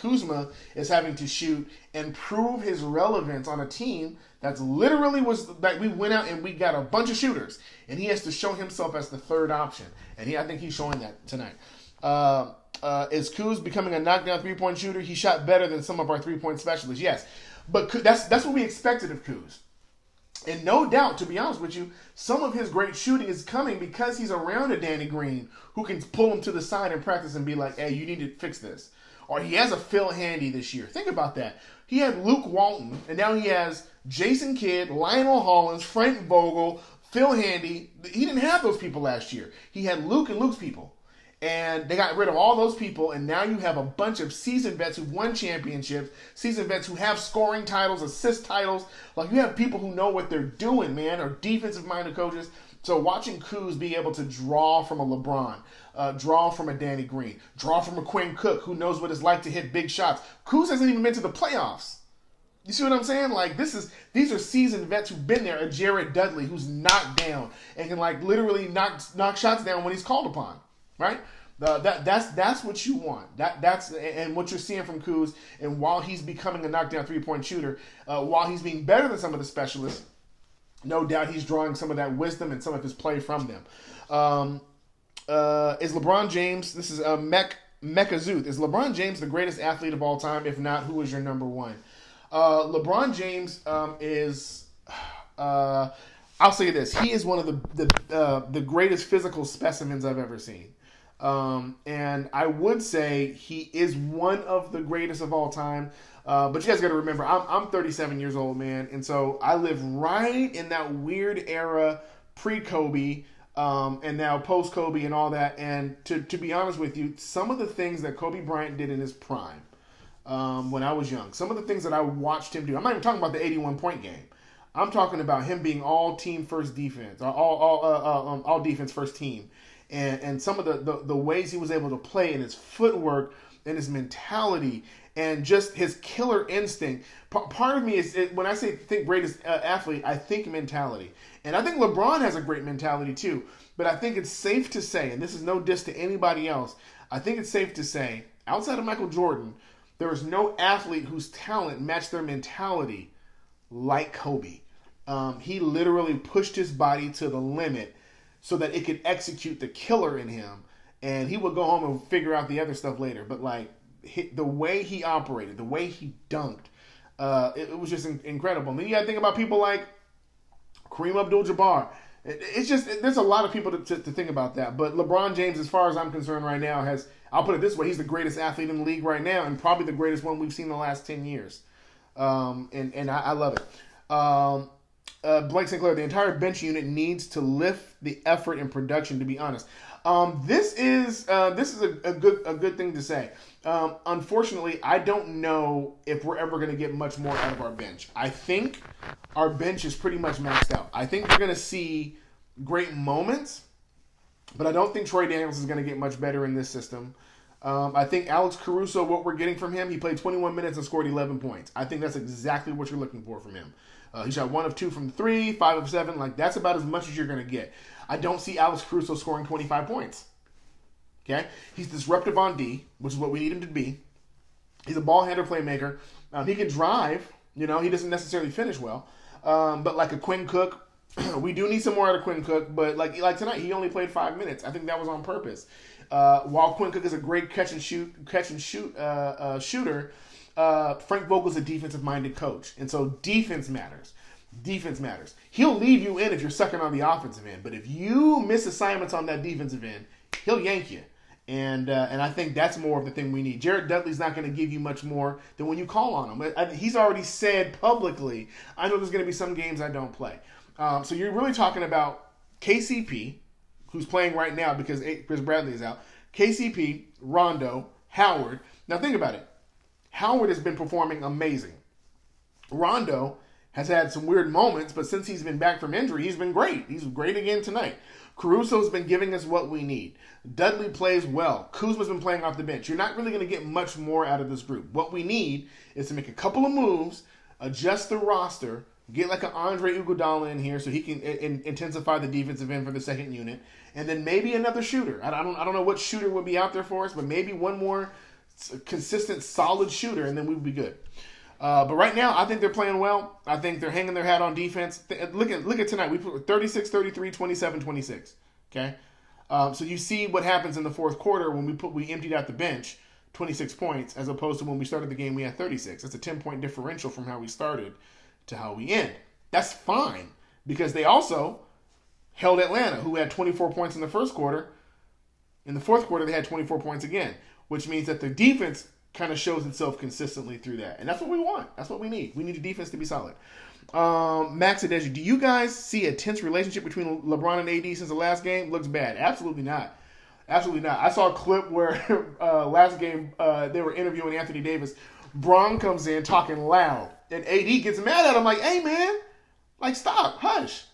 Kuzma is having to shoot and prove his relevance on a team that's literally we went out and we got a bunch of shooters, and he has to show himself as the third option, and I think he's showing that tonight. Is Kuz becoming a knockdown 3-point shooter? He shot better than some of our 3-point specialists, yes. But that's what we expected of Kuz. And no doubt, to be honest with you, some of his great shooting is coming because he's around a Danny Green who can pull him to the side in practice and be like, hey, you need to fix this. Or he has a Phil Handy this year. Think about that. He had Luke Walton, and now he has Jason Kidd, Lionel Hollins, Frank Vogel, Phil Handy. He didn't have those people last year. He had Luke and Luke's people. And they got rid of all those people, and now you have a bunch of seasoned vets who've won championships, seasoned vets who have scoring titles, assist titles. Like, you have people who know what they're doing, man, or defensive-minded coaches. So watching Kuz be able to draw from a LeBron, draw from a Danny Green, draw from a Quinn Cook, who knows what it's like to hit big shots. Kuz hasn't even been to the playoffs. You see what I'm saying? Like, these are seasoned vets who've been there. A Jared Dudley who's knocked down and can, like, literally knock shots down when he's called upon. Right? That's what you want. That's what you're seeing from Kuz. And while he's becoming a knockdown 3-point shooter, while he's being better than some of the specialists, no doubt he's drawing some of that wisdom and some of his play from them. Is LeBron James? This is Mekazuth. Is LeBron James the greatest athlete of all time? If not, who is your number one? LeBron James is. I'll say this: he is one of the greatest physical specimens I've ever seen. And I would say he is one of the greatest of all time. But you guys got to remember, I'm 37 years old, man. And so I live right in that weird era pre-Kobe, and now post-Kobe and all that. And to be honest with you, some of the things that Kobe Bryant did in his prime, when I was young, some of the things that I watched him do, I'm not even talking about the 81-point game. I'm talking about him being all team first defense, all defense first team. And some of the ways he was able to play, and his footwork and his mentality and just his killer instinct. Part of me is, when I think greatest athlete, I think mentality. And I think LeBron has a great mentality too. But I think it's safe to say, and this is no diss to anybody else, I think it's safe to say, outside of Michael Jordan, there is no athlete whose talent matched their mentality like Kobe. He literally pushed his body to the limit so that it could execute the killer in him, and he would go home and figure out the other stuff later. But like the way he operated, the way he dunked, it was just incredible. And then you got to think about people like Kareem Abdul-Jabbar. It's just, there's a lot of people to think about that. But LeBron James, as far as I'm concerned right now, I'll put it this way, he's the greatest athlete in the league right now, and probably the greatest one we've seen in the last 10 years. And I love it. Blake St. Clair, the entire bench unit needs to lift the effort and production, to be honest. This is a good thing to say. Unfortunately, I don't know if we're ever going to get much more out of our bench. I think our bench is pretty much maxed out. I think we're going to see great moments, but I don't think Troy Daniels is going to get much better in this system. I think Alex Caruso, what we're getting from him, he played 21 minutes and scored 11 points. I think that's exactly what you're looking for from him. He shot 1 of 2 from 3, 5 of 7. Like, that's about as much as you're going to get. I don't see Alex Caruso scoring 25 points. Okay? He's disruptive on D, which is what we need him to be. He's a ball handler playmaker. He can drive. You know, he doesn't necessarily finish well. But like a Quinn Cook, we do need some more out of Quinn Cook. But like tonight, he only played 5 minutes. I think that was on purpose. While Quinn Cook is a great catch and shoot shooter, Frank Vogel's a defensive-minded coach. And so defense matters. Defense matters. He'll leave you in if you're sucking on the offensive end. But if you miss assignments on that defensive end, he'll yank you. And I think that's more of the thing we need. Jared Dudley's not going to give you much more than when you call on him. He's already said publicly, I know there's going to be some games I don't play. So you're really talking about KCP, who's playing right now because Chris Bradley is out. KCP, Rondo, Howard. Now think about it. Howard has been performing amazing. Rondo has had some weird moments, but since he's been back from injury, he's been great. He's great again tonight. Caruso's been giving us what we need. Dudley plays well. Kuzma's been playing off the bench. You're not really going to get much more out of this group. What we need is to make a couple of moves, adjust the roster, get like an Andre Iguodala in here so he can intensify the defensive end for the second unit, and then maybe another shooter. I don't know what shooter would be out there for us, but maybe one more consistent, solid shooter, and then we would be good. But right now, I think they're playing well. I think they're hanging their hat on defense. Look at tonight. We put 36, 33, 27, 26. Okay? So you see what happens in the fourth quarter when we emptied out the bench, 26 points, as opposed to when we started the game we had 36. That's a 10-point differential from how we started to how we end. That's fine because they also held Atlanta, who had 24 points in the first quarter. In the fourth quarter, they had 24 points again, which means that the defense kind of shows itself consistently through that. And that's what we want. That's what we need. We need the defense to be solid. Max Adeji, do you guys see a tense relationship between LeBron and AD since the last game? Looks bad. Absolutely not. Absolutely not. I saw a clip where last game they were interviewing Anthony Davis. Bron comes in talking loud, and AD gets mad at him like, hey, man, like, stop, hush.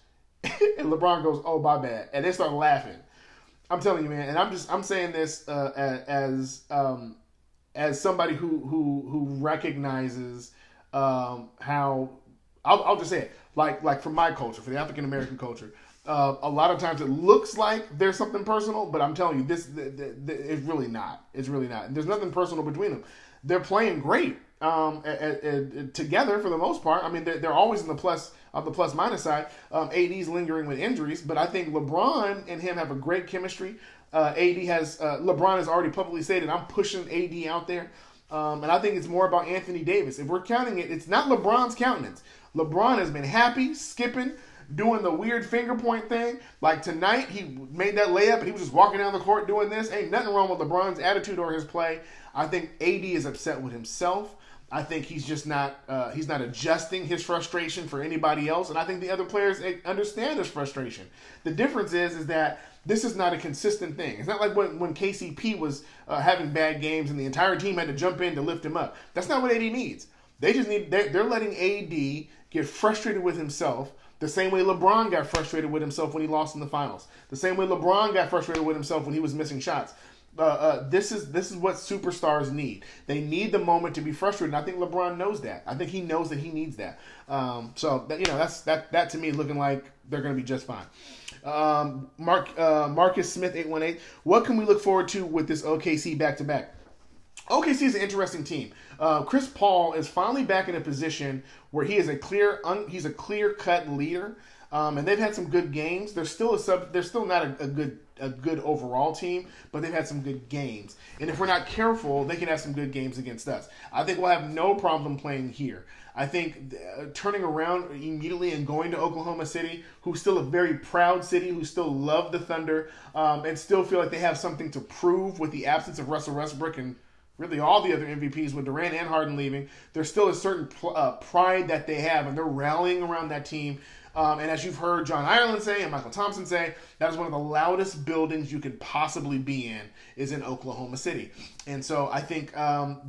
And LeBron goes, oh, my bad. And they start laughing. I'm telling you, man, and I'm saying this as somebody who recognizes how I'll just say it like for my culture, for the African American culture, a lot of times it looks like there's something personal, but I'm telling you, it's really not. It's really not. There's nothing personal between them. They're playing great together for the most part. I mean, they're always in the plus minus side. AD's lingering with injuries, but I think LeBron and him have a great chemistry. LeBron has already publicly stated, I'm pushing AD out there. And I think it's more about Anthony Davis. If we're counting it, it's not LeBron's countenance. LeBron has been happy, skipping, doing the weird finger point thing. Like tonight, he made that layup and he was just walking down the court doing this. Ain't nothing wrong with LeBron's attitude or his play. I think AD is upset with himself. I think he's just not adjusting his frustration for anybody else. And I think the other players understand his frustration. The difference is that this is not a consistent thing. It's not like when KCP was having bad games and the entire team had to jump in to lift him up. That's not what AD needs. They're letting AD get frustrated with himself the same way LeBron got frustrated with himself when he lost in the finals. The same way LeBron got frustrated with himself when he was missing shots. This is what superstars need. They need the moment to be frustrated. And I think LeBron knows that. I think he knows that he needs that. That to me is looking like they're going to be just fine. Marcus Smith 818. What can we look forward to with this OKC back-to-back? OKC is an interesting team. Chris Paul is finally back in a position where he is he's a clear-cut leader. And they've had some good games. They're still not a good overall team, but they've had some good games. And if we're not careful, they can have some good games against us. I think we'll have no problem playing here. I think turning around immediately and going to Oklahoma City, who's still a very proud city, who still love the Thunder, and still feel like they have something to prove with the absence of Russell Westbrook and really all the other MVPs with Durant and Harden leaving. There's still a certain pride that they have, and they're rallying around that team. And as you've heard John Ireland say and Michael Thompson say, that is one of the loudest buildings you could possibly be in is in Oklahoma City. And so I think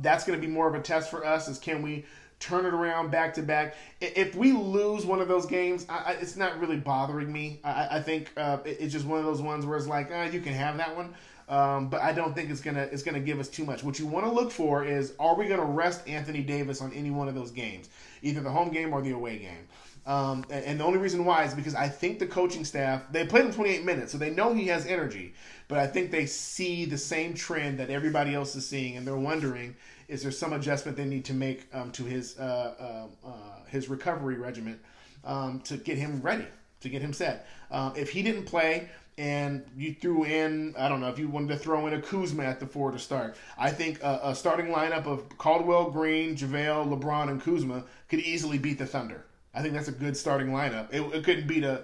that's going to be more of a test for us is can we turn it around back to back. If we lose one of those games, it's not really bothering me. I think it's just one of those ones where it's like, you can have that one. But I don't think it's gonna give us too much. What you want to look for is, are we going to rest Anthony Davis on any one of those games, either the home game or the away game? And the only reason why is because I think the coaching staff, they played him 28 minutes, so they know he has energy, but I think they see the same trend that everybody else is seeing, and they're wondering, is there some adjustment they need to make to his recovery regimen to get him ready, to get him set. If he didn't play and you threw in, I don't know, if you wanted to throw in a Kuzma at the 4 to start, I think a starting lineup of Caldwell, Green, JaVale, LeBron, and Kuzma could easily beat the Thunder. I think that's a good starting lineup. It couldn't beat a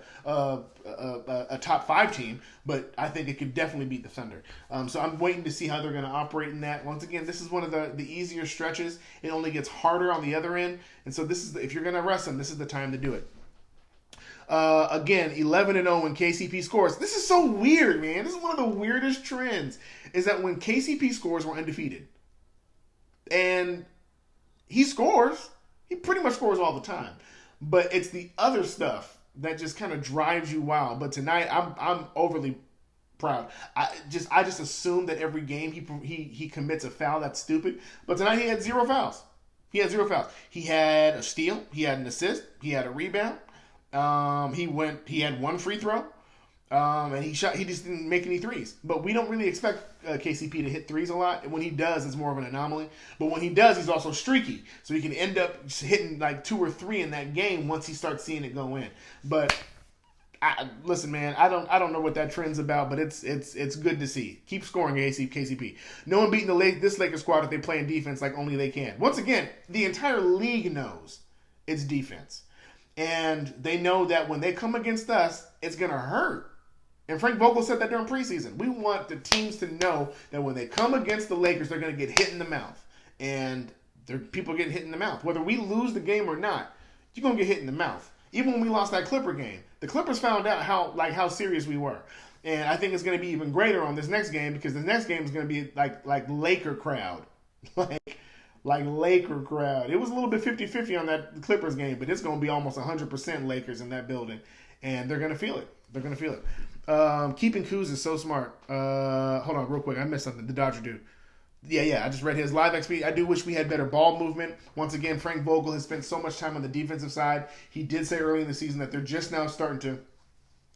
top 5 team, but I think it could definitely beat the Thunder. So I'm waiting to see how they're going to operate in that. Once again, this is one of the easier stretches. It only gets harder on the other end, and so if you're going to rest them, this is the time to do it. Again, 11-0 when KCP scores. This is so weird, man. This is one of the weirdest trends. Is that when KCP scores, we're undefeated, and he scores. He pretty much scores all the time. But it's the other stuff that just kind of drives you wild. But tonight, I'm overly proud. I just assume that every game he commits a foul that's stupid. But tonight he had 0 fouls. He had 0 fouls. He had a steal. He had an assist. He had a rebound. He had 1 free throw. And he just didn't make any threes. But we don't really expect KCP to hit threes a lot. And when he does, it's more of an anomaly. But when he does, he's also streaky. So he can end up hitting like 2 or 3 in that game once he starts seeing it go in. But listen, man. I don't know what that trend's about, but it's good to see. Keep scoring, KCP. No one beating this Lakers squad if they play in defense like only they can. Once again, the entire league knows it's defense, and they know that when they come against us, it's gonna hurt. And Frank Vogel said that during preseason. We want the teams to know that when they come against the Lakers, they're gonna get hit in the mouth, and people getting hit in the mouth. Whether we lose the game or not, you're gonna get hit in the mouth. Even when we lost that Clipper game, the Clippers found out how serious we were, and I think it's going to be even greater on this next game because the next game is going to be like Laker crowd, like Laker crowd. It was a little bit 50-50 on that Clippers game, but it's going to be almost 100% Lakers in that building, and they're going to feel it. They're going to feel it. Keeping Kuz is so smart. Hold on, real quick, I missed something. The Dodger dude. Yeah, I just read his live XP. I do wish we had better ball movement. Once again, Frank Vogel has spent so much time on the defensive side. He did say early in the season that they're just now starting to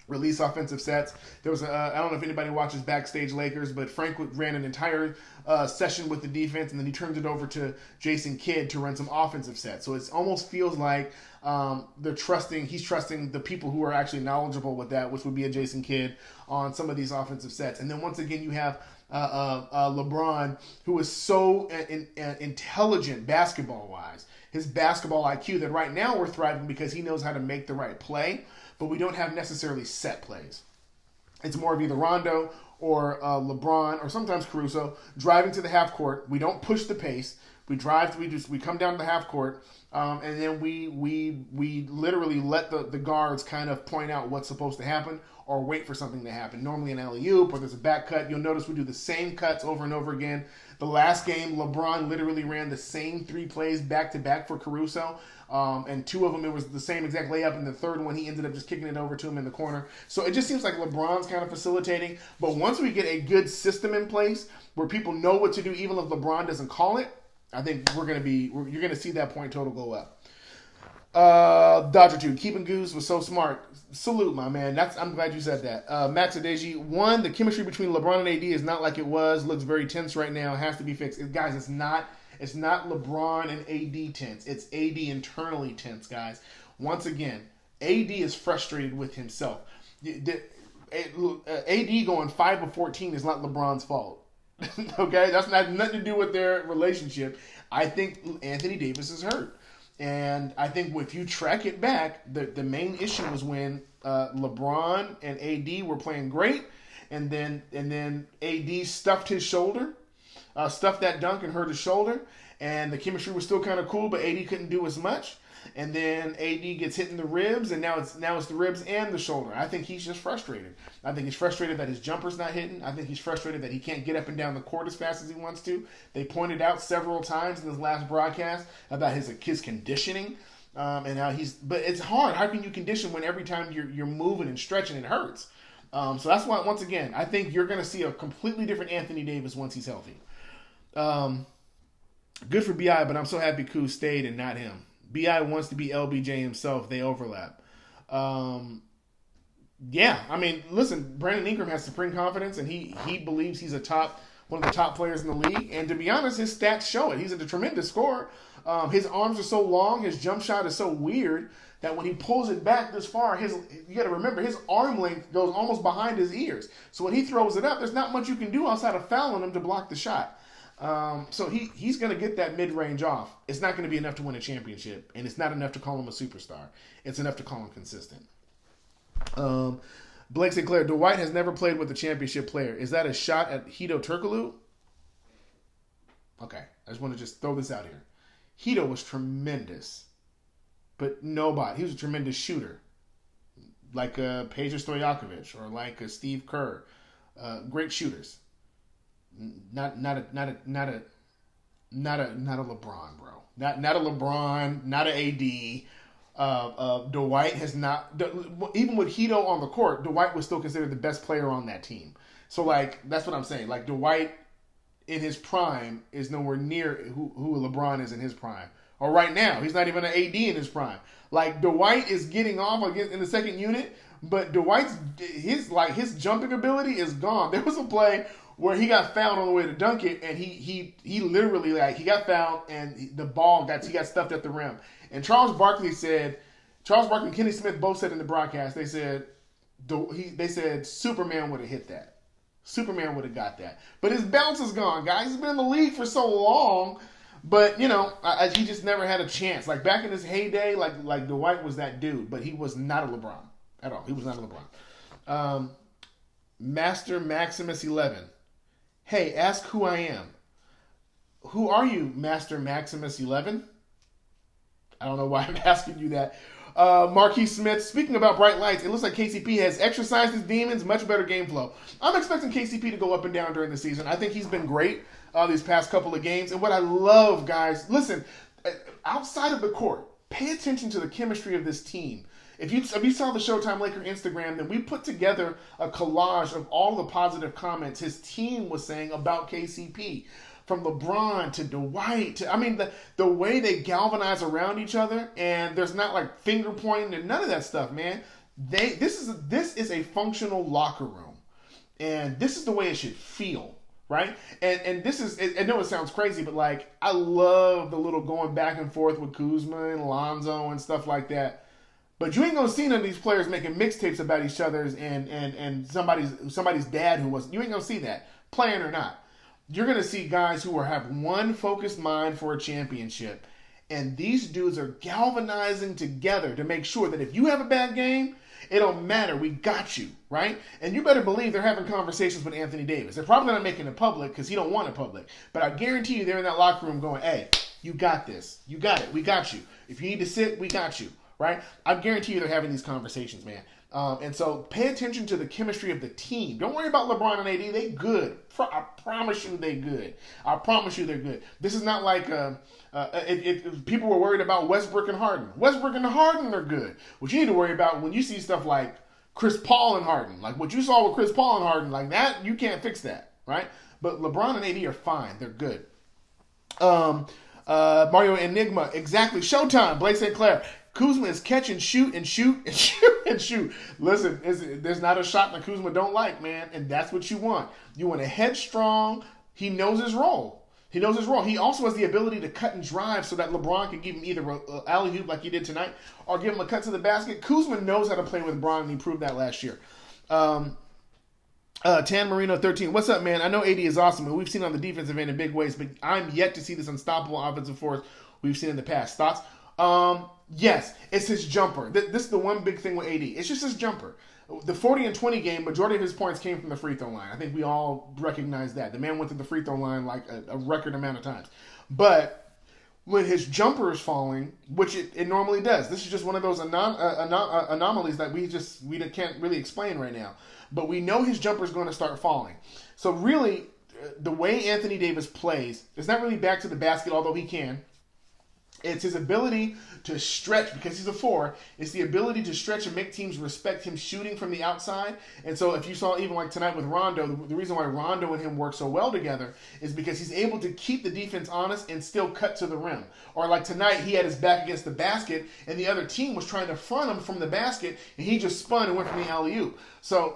release offensive sets. There was I don't know if anybody watches Backstage Lakers, but Frank ran an entire session with the defense, and then he turned it over to Jason Kidd to run some offensive sets. So it almost feels like he's trusting the people who are actually knowledgeable with that, which would be a Jason Kidd on some of these offensive sets. And then once again, you have LeBron, who is so intelligent basketball-wise. His basketball IQ that right now we're thriving because he knows how to make the right play, but we don't have necessarily set plays. It's more of either Rondo or LeBron or sometimes Caruso driving to the half court. We don't push the pace. We drive. We come down to the half court, and then we literally let the guards kind of point out what's supposed to happen or wait for something to happen. Normally an alley-oop or there's a back cut. You'll notice we do the same cuts over and over again. The last game, LeBron literally ran the same 3 plays back-to-back for Caruso. And 2 of them, it was the same exact layup. And the third one, he ended up just kicking it over to him in the corner. So it just seems like LeBron's kind of facilitating. But once we get a good system in place where people know what to do, even if LeBron doesn't call it, I think you're going to see that point total go up. Dodger 2, keeping Goose was so smart. Salute, my man. I'm glad you said that. Max Adeji, 1, the chemistry between LeBron and AD is not like it was. Looks very tense right now. Has to be fixed. Guys, it's not LeBron and AD tense. It's AD internally tense, guys. Once again, AD is frustrated with himself. AD going 5 of 14 is not LeBron's fault. Okay? That's not nothing to do with their relationship. I think Anthony Davis is hurt. And I think if you track it back, the main issue was when LeBron and AD were playing great, and then AD stuffed his shoulder, stuffed that dunk and hurt his shoulder, and the chemistry was still kind of cool, but AD couldn't do as much. And then AD gets hit in the ribs, and now it's the ribs and the shoulder. I think he's just frustrated. I think he's frustrated that his jumper's not hitting. I think he's frustrated that he can't get up and down the court as fast as he wants to. They pointed out several times in this last broadcast about his conditioning and how but it's hard. How can you condition when every time you're moving and stretching it hurts? So that's why, once again, I think you're going to see a completely different Anthony Davis once he's healthy. Good for BI, but I'm so happy Kuz stayed and not him. BI wants to be LBJ himself. They overlap. Yeah, I mean, listen, Brandon Ingram has supreme confidence, and he believes he's one of the top players in the league. And to be honest, his stats show it. He's a tremendous scorer. His arms are so long, his jump shot is so weird that when he pulls it back this far, you got to remember his arm length goes almost behind his ears. So when he throws it up, there's not much you can do outside of fouling him to block the shot. So he's going to get that mid-range off. It's not going to be enough to win a championship, and it's not enough to call him a superstar. It's enough to call him consistent. Blake Sinclair, Dwight has never played with a championship player. Is that a shot at Hito Turkoglu? Okay, I just want to just throw this out here. Hito was tremendous, but nobody. He was a tremendous shooter, like a Peja Stojakovic or like a Steve Kerr. Great shooters. Not a LeBron, bro. Not a LeBron. Not an AD. Dwight has not. Even with Hito on the court, Dwight was still considered the best player on that team. So that's what I'm saying. Like Dwight in his prime is nowhere near who LeBron is in his prime. Or right now, he's not even an AD in his prime. Like Dwight is getting off against in the second unit, but Dwight's his jumping ability is gone. There was a play where he got fouled on the way to dunk it, and he literally he got fouled, and he got stuffed at the rim. And Charles Barkley and Kenny Smith both said in the broadcast, they said They said Superman would have hit that. Superman would have got that. But his bounce is gone, guys. He's been in the league for so long. But, he just never had a chance. Like, back in his heyday, like Dwight was that dude. But he was not a LeBron at all. He was not a LeBron. Master Maximus 11. Hey, ask who I am. Who are you, Master Maximus 11? I don't know why I'm asking you that. Marquis Smith, speaking about bright lights, it looks like KCP has exercised his demons, much better game flow. I'm expecting KCP to go up and down during the season. I think he's been great these past couple of games. And what I love, guys, listen, outside of the court, pay attention to the chemistry of this team. If you saw the Showtime Laker Instagram, then we put together a collage of all the positive comments his team was saying about KCP. From LeBron to Dwight to, the way they galvanize around each other, and there's not like finger pointing and none of that stuff, man. This is a functional locker room, and this is the way it should feel, right? And this is, I know it sounds crazy, but like, I love the little going back and forth with Kuzma and Lonzo and stuff like that. But you ain't gonna see none of these players making mixtapes about each other's and somebody's dad who was. You ain't gonna see that, playing or not. You're going to see guys who have one focused mind for a championship. And these dudes are galvanizing together to make sure that if you have a bad game, it don't matter. We got you, right? And you better believe they're having conversations with Anthony Davis. They're probably not making it public because he don't want it public. But I guarantee you they're in that locker room going, hey, you got this. You got it. We got you. If you need to sit, we got you, right? I guarantee you they're having these conversations, man. And so pay attention to the chemistry of the team. Don't worry about LeBron and AD. They good. I promise you they good. I promise you they're good. This is not like people were worried about Westbrook and Harden. Westbrook and Harden are good. What you need to worry about when you see stuff like Chris Paul and Harden, like what you saw with Chris Paul and Harden, like that, you can't fix that, right? But LeBron and AD are fine. They're good. Mario Enigma, exactly. Showtime, Blake St. Clair. Kuzma is catch and shoot and shoot and shoot and shoot. Listen, there's not a shot that Kuzma don't like, man, and that's what you want. You want a headstrong. He knows his role. He also has the ability to cut and drive so that LeBron can give him either an alley-oop like he did tonight or give him a cut to the basket. Kuzma knows how to play with LeBron, and he proved that last year. Tan Marino 13. What's up, man? I know AD is awesome, and we've seen on the defensive end in big ways, but I'm yet to see this unstoppable offensive force we've seen in the past. Thoughts? Yes, it's his jumper. This is the one big thing with AD. It's just his jumper. The 40 and 20 game, majority of his points came from the free throw line. I think we all recognize that. The man went to the free throw line like a record amount of times. But when his jumper is falling, which it normally does, this is just one of those anomalies that we can't really explain right now. But we know his jumper is going to start falling. So really, the way Anthony Davis plays, it's not really back to the basket, although he can. It's his ability to stretch, because he's a 4. It's the ability to stretch and make teams respect him shooting from the outside. And so if you saw even like tonight with Rondo, the reason why Rondo and him work so well together is because he's able to keep the defense honest and still cut to the rim. Or like tonight, he had his back against the basket, and the other team was trying to front him from the basket, and he just spun and went from the alley-oop. So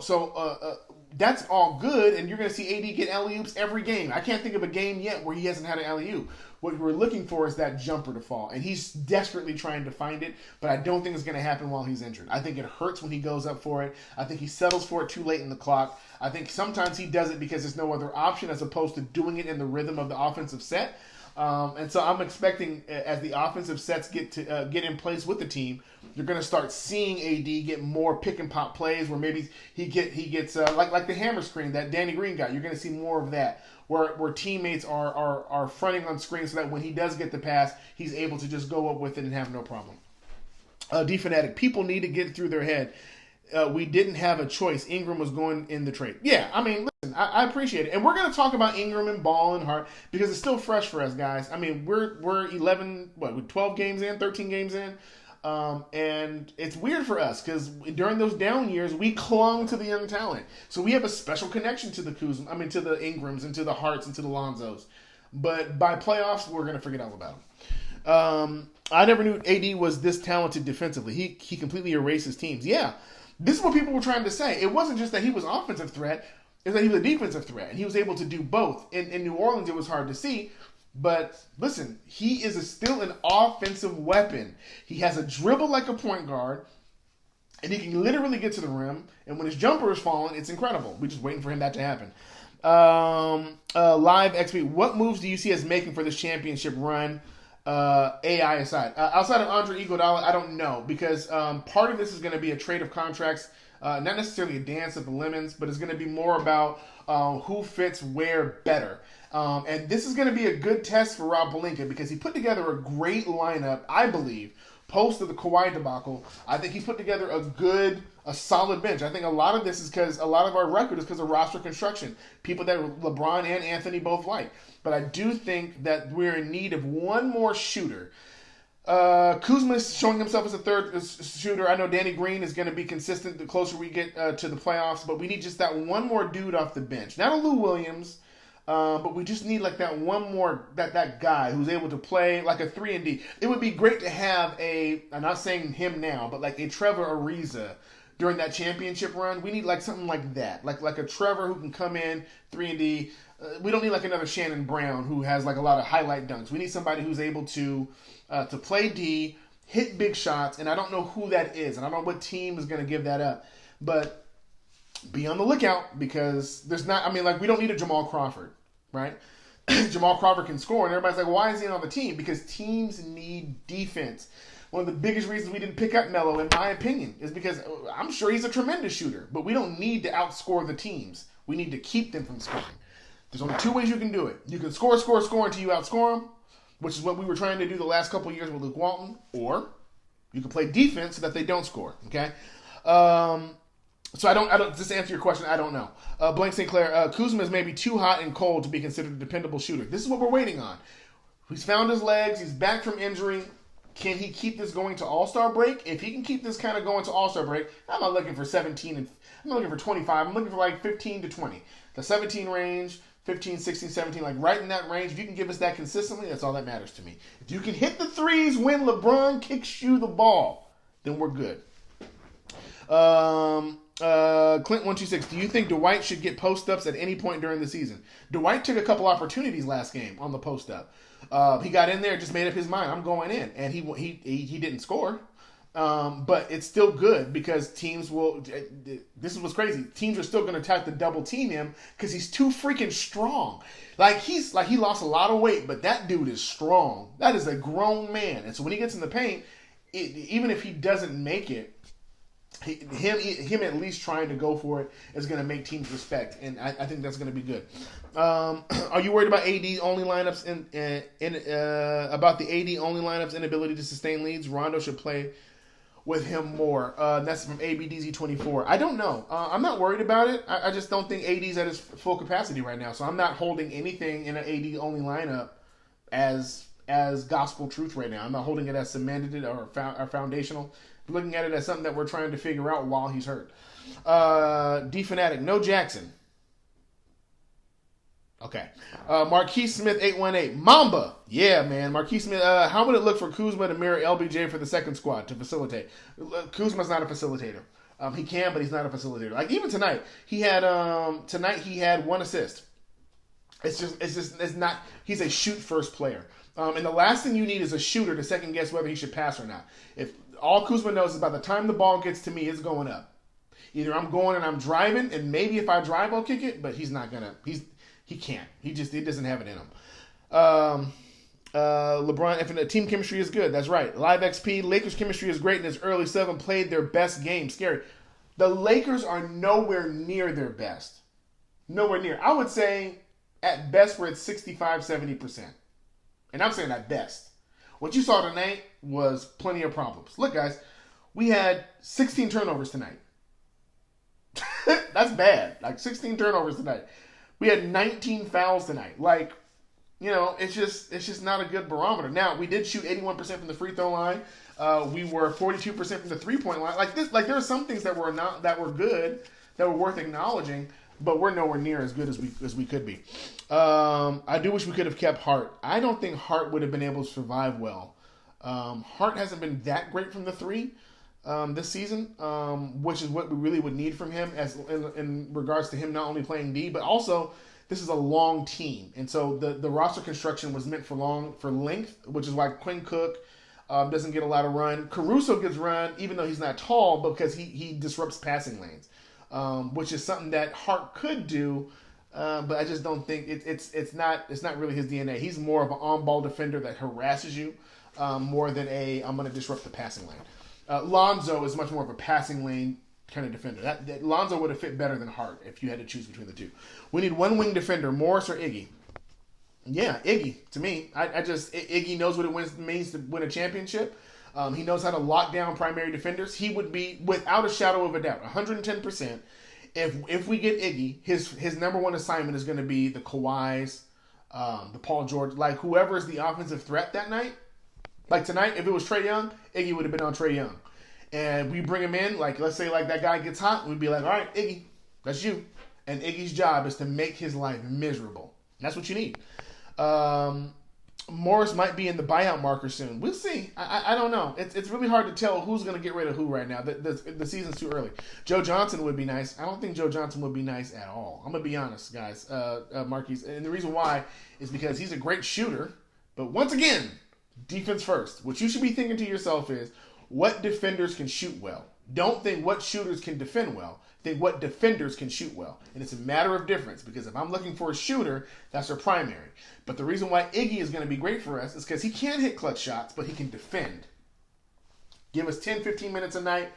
that's all good, and you're going to see AD get alley-oops every game. I can't think of a game yet where he hasn't had an alley-oop. What we're looking for is that jumper to fall, and he's desperately trying to find it, but I don't think it's going to happen while he's injured. I think it hurts when he goes up for it. I think he settles for it too late in the clock. I think sometimes he does it because there's no other option as opposed to doing it in the rhythm of the offensive set. And so I'm expecting as the offensive sets get in place with the team, you're going to start seeing AD get more pick and pop plays where maybe he gets like the hammer screen that Danny Green got. You're going to see more of that where teammates are fronting on screen so that when he does get the pass, he's able to just go up with it and have no problem. D-Fanatic, people need to get through their head. We didn't have a choice. Ingram was going in the trade. Yeah, I mean, listen, I appreciate it. And we're going to talk about Ingram and Ball and Hart because it's still fresh for us, guys. I mean, we're 12 games in, 13 games in. And it's weird for us because during those down years, we clung to the young talent. So we have a special connection to the to the Ingrams and to the Harts and to the Lonzos. But by playoffs, we're going to forget all about them. I never knew AD was this talented defensively. He completely erases teams. Yeah. This is what people were trying to say. It wasn't just that he was offensive threat. It's that he was a defensive threat. And he was able to do both. In New Orleans, it was hard to see. But listen, he is still an offensive weapon. He has a dribble like a point guard. And he can literally get to the rim, and when his jumper is falling, it's incredible. We're just waiting for him that to happen. Live XP, what moves do you see us making for this championship run? AI aside, outside of Andre Iguodala, I don't know, because part of this is going to be a trade of contracts, not necessarily a dance of the lemons, but it's going to be more about who fits where better. And this is going to be a good test for Rob Pelinka because he put together a great lineup, I believe, post of the Kawhi debacle. I think he put together a solid bench. I think a lot of this is because a lot of our record is because of roster construction. People that LeBron and Anthony both like. But I do think that we're in need of one more shooter. Kuzma is showing himself as a third shooter. I know Danny Green is going to be consistent the closer we get to the playoffs, but we need just that one more dude off the bench. Not a Lou Williams, but we just need like that one more, that guy who's able to play like a 3-and-D. It would be great to have I'm not saying him now, but like a Trevor Ariza during that championship run. We need like something like that, like a Trevor who can come in 3-and-D. We don't need like another Shannon Brown who has like a lot of highlight dunks. We need somebody who's able to play D, hit big shots, and I don't know who that is, and I don't know what team is going to give that up. But be on the lookout because we don't need a Jamal Crawford, right? Jamal Crawford can score, and everybody's like, why is he on the team? Because teams need defense. One of the biggest reasons we didn't pick up Melo, in my opinion, is because I'm sure he's a tremendous shooter, but we don't need to outscore the teams. We need to keep them from scoring. There's only two ways you can do it. You can score until you outscore them, which is what we were trying to do the last couple of years with Luke Walton, or you can play defense so that they don't score. Okay, so I don't. Just to answer your question, I don't know. Blank St. Clair, Kuzma is maybe too hot and cold to be considered a dependable shooter. This is what we're waiting on. He's found his legs. He's back from injury. Can he keep this going to All-Star break? If he can keep this kind of going to All-Star break, I'm not looking for 17 and I'm not looking for 25. I'm looking for like 15 to 20. The 17 range. 15, 16, 17, like right in that range. If you can give us that consistently, that's all that matters to me. If you can hit the threes when LeBron kicks you the ball, then we're good. Clint126, do you think Dwight should get post-ups at any point during the season? Dwight took a couple opportunities last game on the post-up. He got in there, just made up his mind. I'm going in. And he didn't score. But it's still good because teams will. This is what's crazy. Teams are still going to attack to double team him because he's too freaking strong. He lost a lot of weight, but that dude is strong. That is a grown man, and so when he gets in the paint, even if he doesn't make it, him at least trying to go for it is going to make teams respect, and I think that's going to be good. Are you worried about AD only lineups about the AD only lineups inability to sustain leads? Rondo should play with him more. That's from ABDZ24. I don't know. I'm not worried about it. I just don't think AD's at his full capacity right now. So I'm not holding anything in an AD only lineup as gospel truth right now. I'm not holding it as cemented or foundational. I'm looking at it as something that we're trying to figure out while he's hurt. D-Fanatic, no Jackson. Okay. Marquise Smith 818. Mamba. Yeah, man. Marquise Smith. How would it look for Kuzma to mirror LBJ for the second squad to facilitate? Kuzma's not a facilitator. He can, but he's not a facilitator. Like even tonight, he had one assist. It's not. He's a shoot first player. And the last thing you need is a shooter to second guess whether he should pass or not. If all Kuzma knows is by the time the ball gets to me, it's going up. Either I'm going and I'm driving, and maybe if I drive, I'll kick it. But he's not gonna. He can't. He doesn't have it in him. LeBron, if team chemistry is good, that's right. Live XP, Lakers chemistry is great, and as early 7 played their best game. Scary. The Lakers are nowhere near their best. Nowhere near. I would say at best we're at 65, 70%. And I'm saying at best. What you saw tonight was plenty of problems. Look, guys, we had 16 turnovers tonight. That's bad. Like 16 turnovers tonight. We had 19 fouls tonight. Like, it's just not a good barometer. Now, we did shoot 81% from the free throw line. We were 42% from the 3-point line. There are some things that were good, that were worth acknowledging, but we're nowhere near as good as we could be. I do wish we could have kept Hart. I don't think Hart would have been able to survive well. Hart hasn't been that great from the 3 this season, which is what we really would need from him as in regards to him not only playing D, but also this is a long team. And so the roster construction was meant for length, which is why Quinn Cook, doesn't get a lot of run. Caruso gets run, even though he's not tall, because he disrupts passing lanes, which is something that Hart could do. But I just don't think it's not really his DNA. He's more of an on-ball defender that harasses you more than I'm going to disrupt the passing lane. Lonzo is much more of a passing lane kind of defender. That Lonzo would have fit better than Hart if you had to choose between the two. We need one wing defender, Morris or Iggy. Yeah, Iggy. To me, Iggy knows what it means to win a championship. He knows how to lock down primary defenders. He would be, without a shadow of a doubt, 110%. If we get Iggy, his number one assignment is going to be the Kawhis, the Paul George, like whoever is the offensive threat that night. Like tonight, if it was Trae Young, Iggy would have been on Trae Young. And we bring him in, like let's say like that guy gets hot, we'd be like, all right, Iggy, that's you. And Iggy's job is to make his life miserable. That's what you need. Morris might be in the buyout marker soon. We'll see. I don't know. It's really hard to tell who's going to get rid of who right now. The season's too early. Joe Johnson would be nice. I don't think Joe Johnson would be nice at all. I'm going to be honest, guys. Marquise. And the reason why is because he's a great shooter. But once again, defense first. What you should be thinking to yourself is, what defenders can shoot well? Don't think what shooters can defend well. Think what defenders can shoot well. And it's a matter of difference, because if I'm looking for a shooter, that's our primary. But the reason why Iggy is going to be great for us is because he can't hit clutch shots, but he can defend. Give us 10, 15 minutes a night,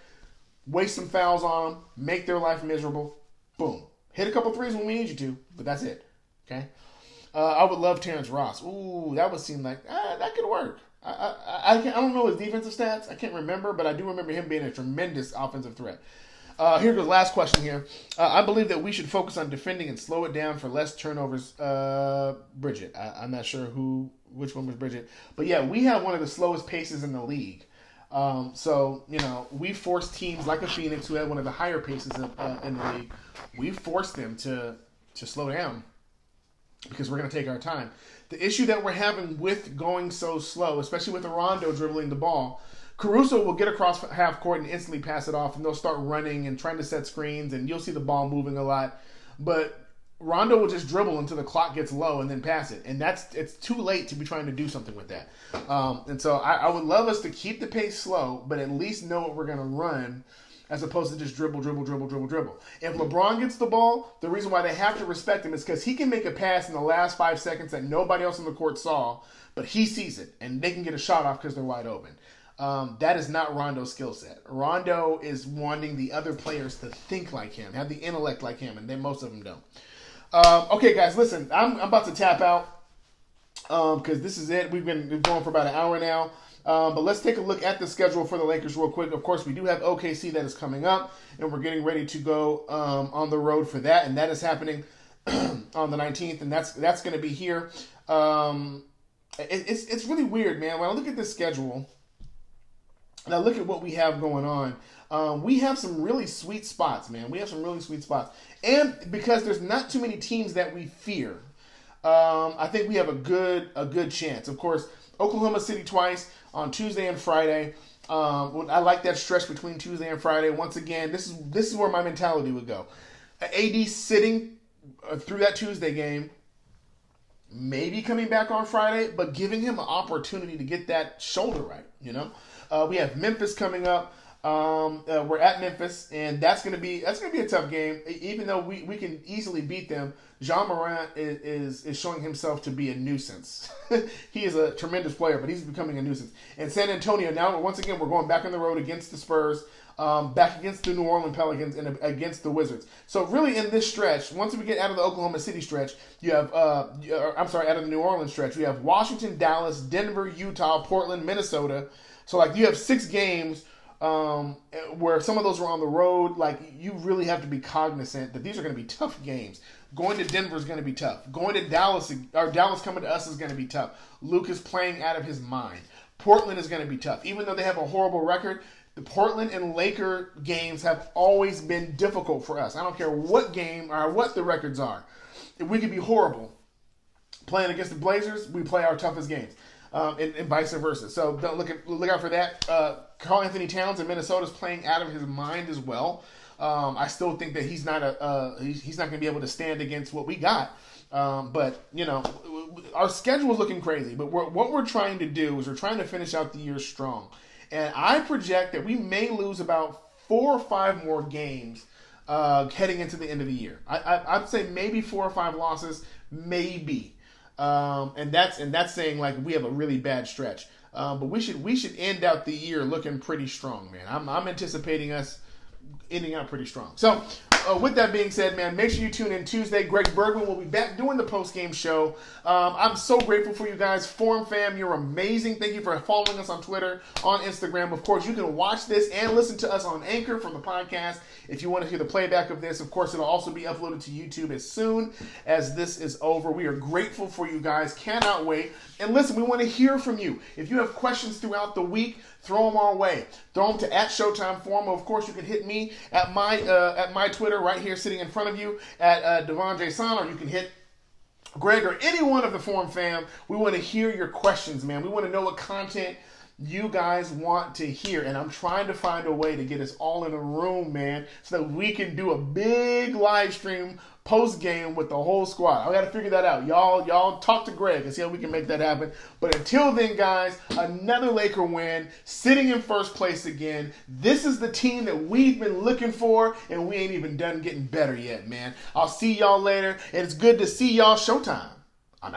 waste some fouls on them, make their life miserable. Boom. Hit a couple threes when we need you to, but that's it. Okay? I would love Terrence Ross. Ooh, that would seem like that could work. I don't know his defensive stats. I can't remember, but I do remember him being a tremendous offensive threat. Here's the last question here. I believe that we should focus on defending and slow it down for less turnovers. Bridget. I'm not sure which one was Bridget. But yeah, we have one of the slowest paces in the league. So, we force teams like a Phoenix, who had one of the higher paces in the league. We force them to slow down because we're going to take our time. The issue that we're having with going so slow, especially with Rondo dribbling the ball, Caruso will get across half court and instantly pass it off, and they'll start running and trying to set screens, and you'll see the ball moving a lot. But Rondo will just dribble until the clock gets low and then pass it, and it's too late to be trying to do something with that. And so I would love us to keep the pace slow, but at least know what we're going to run, as opposed to just dribble. If LeBron gets the ball, the reason why they have to respect him is because he can make a pass in the last 5 seconds that nobody else on the court saw, but he sees it, and they can get a shot off because they're wide open. That is not Rondo's skill set. Rondo is wanting the other players to think like him, have the intellect like him, and most of them don't. Okay, guys, listen, I'm about to tap out because this is it. We've been going for about an hour now. But let's take a look at the schedule for the Lakers real quick. Of course, we do have OKC that is coming up, and we're getting ready to go on the road for that, and that is happening on the 19th, and that's going to be here. It's really weird, man. When I look at this schedule, and I look at what we have going on, we have some really sweet spots, man. We have some really sweet spots. And because there's not too many teams that we fear, I think we have a good chance. Of course, Oklahoma City twice on Tuesday and Friday. I like that stretch between Tuesday and Friday. Once again, this is where my mentality would go. AD sitting through that Tuesday game, maybe coming back on Friday, but giving him an opportunity to get that shoulder right. We have Memphis coming up. We're at Memphis, and that's gonna be a tough game. Even though we can easily beat them, Jean Morant is showing himself to be a nuisance. He is a tremendous player, but he's becoming a nuisance. And San Antonio, now once again, we're going back on the road against the Spurs, back against the New Orleans Pelicans, and against the Wizards. So really, in this stretch, once we get out of the Oklahoma City stretch, you have out of the New Orleans stretch, we have Washington, Dallas, Denver, Utah, Portland, Minnesota. So you have 6 games. Where some of those are on the road, you really have to be cognizant that these are going to be tough games. Going to Denver is going to be tough. Going to Dallas, or Dallas coming to us, is going to be tough. Luke is playing out of his mind. Portland is going to be tough. Even though they have a horrible record, the Portland and Laker games have always been difficult for us. I don't care what game or what the records are. If we could be horrible playing against the Blazers, we play our toughest games. And vice versa. So don't look out for that. Karl Anthony Towns in Minnesota is playing out of his mind as well. I still think that he's not going to be able to stand against what we got. But our schedule is looking crazy. But what we're trying to do is we're trying to finish out the year strong, and I project that we may lose about 4 or 5 more games heading into the end of the year. I'd say maybe 4 or 5 losses, maybe, and that's saying like we have a really bad stretch. But we should end out the year looking pretty strong, man. I'm anticipating us ending out pretty strong. So, with that being said, man, make sure you tune in Tuesday. Greg Bergman will be back doing the post-game show. I'm so grateful for you guys. Forum fam, you're amazing. Thank you for following us on Twitter, on Instagram. Of course, you can watch this and listen to us on Anchor from the podcast. If you want to hear the playback of this, of course, it'll also be uploaded to YouTube as soon as this is over. We are grateful for you guys. Cannot wait. And listen, we want to hear from you. If you have questions throughout the week, throw them our way. Throw them to @Showtime Forum. Of course, you can hit me at my Twitter right here sitting in front of you at Devon J. Son, or you can hit Greg or any one of the Forum fam. We want to hear your questions, man. We want to know what content you guys want to hear, and I'm trying to find a way to get us all in a room, man, so that we can do a big live stream post game with the whole squad. I got to figure that out. Y'all talk to Greg and see how we can make that happen. But until then, guys, another Laker win, sitting in first place again. This is the team that we've been looking for, and we ain't even done getting better yet, man. I'll see y'all later, and it's good to see y'all. Showtime.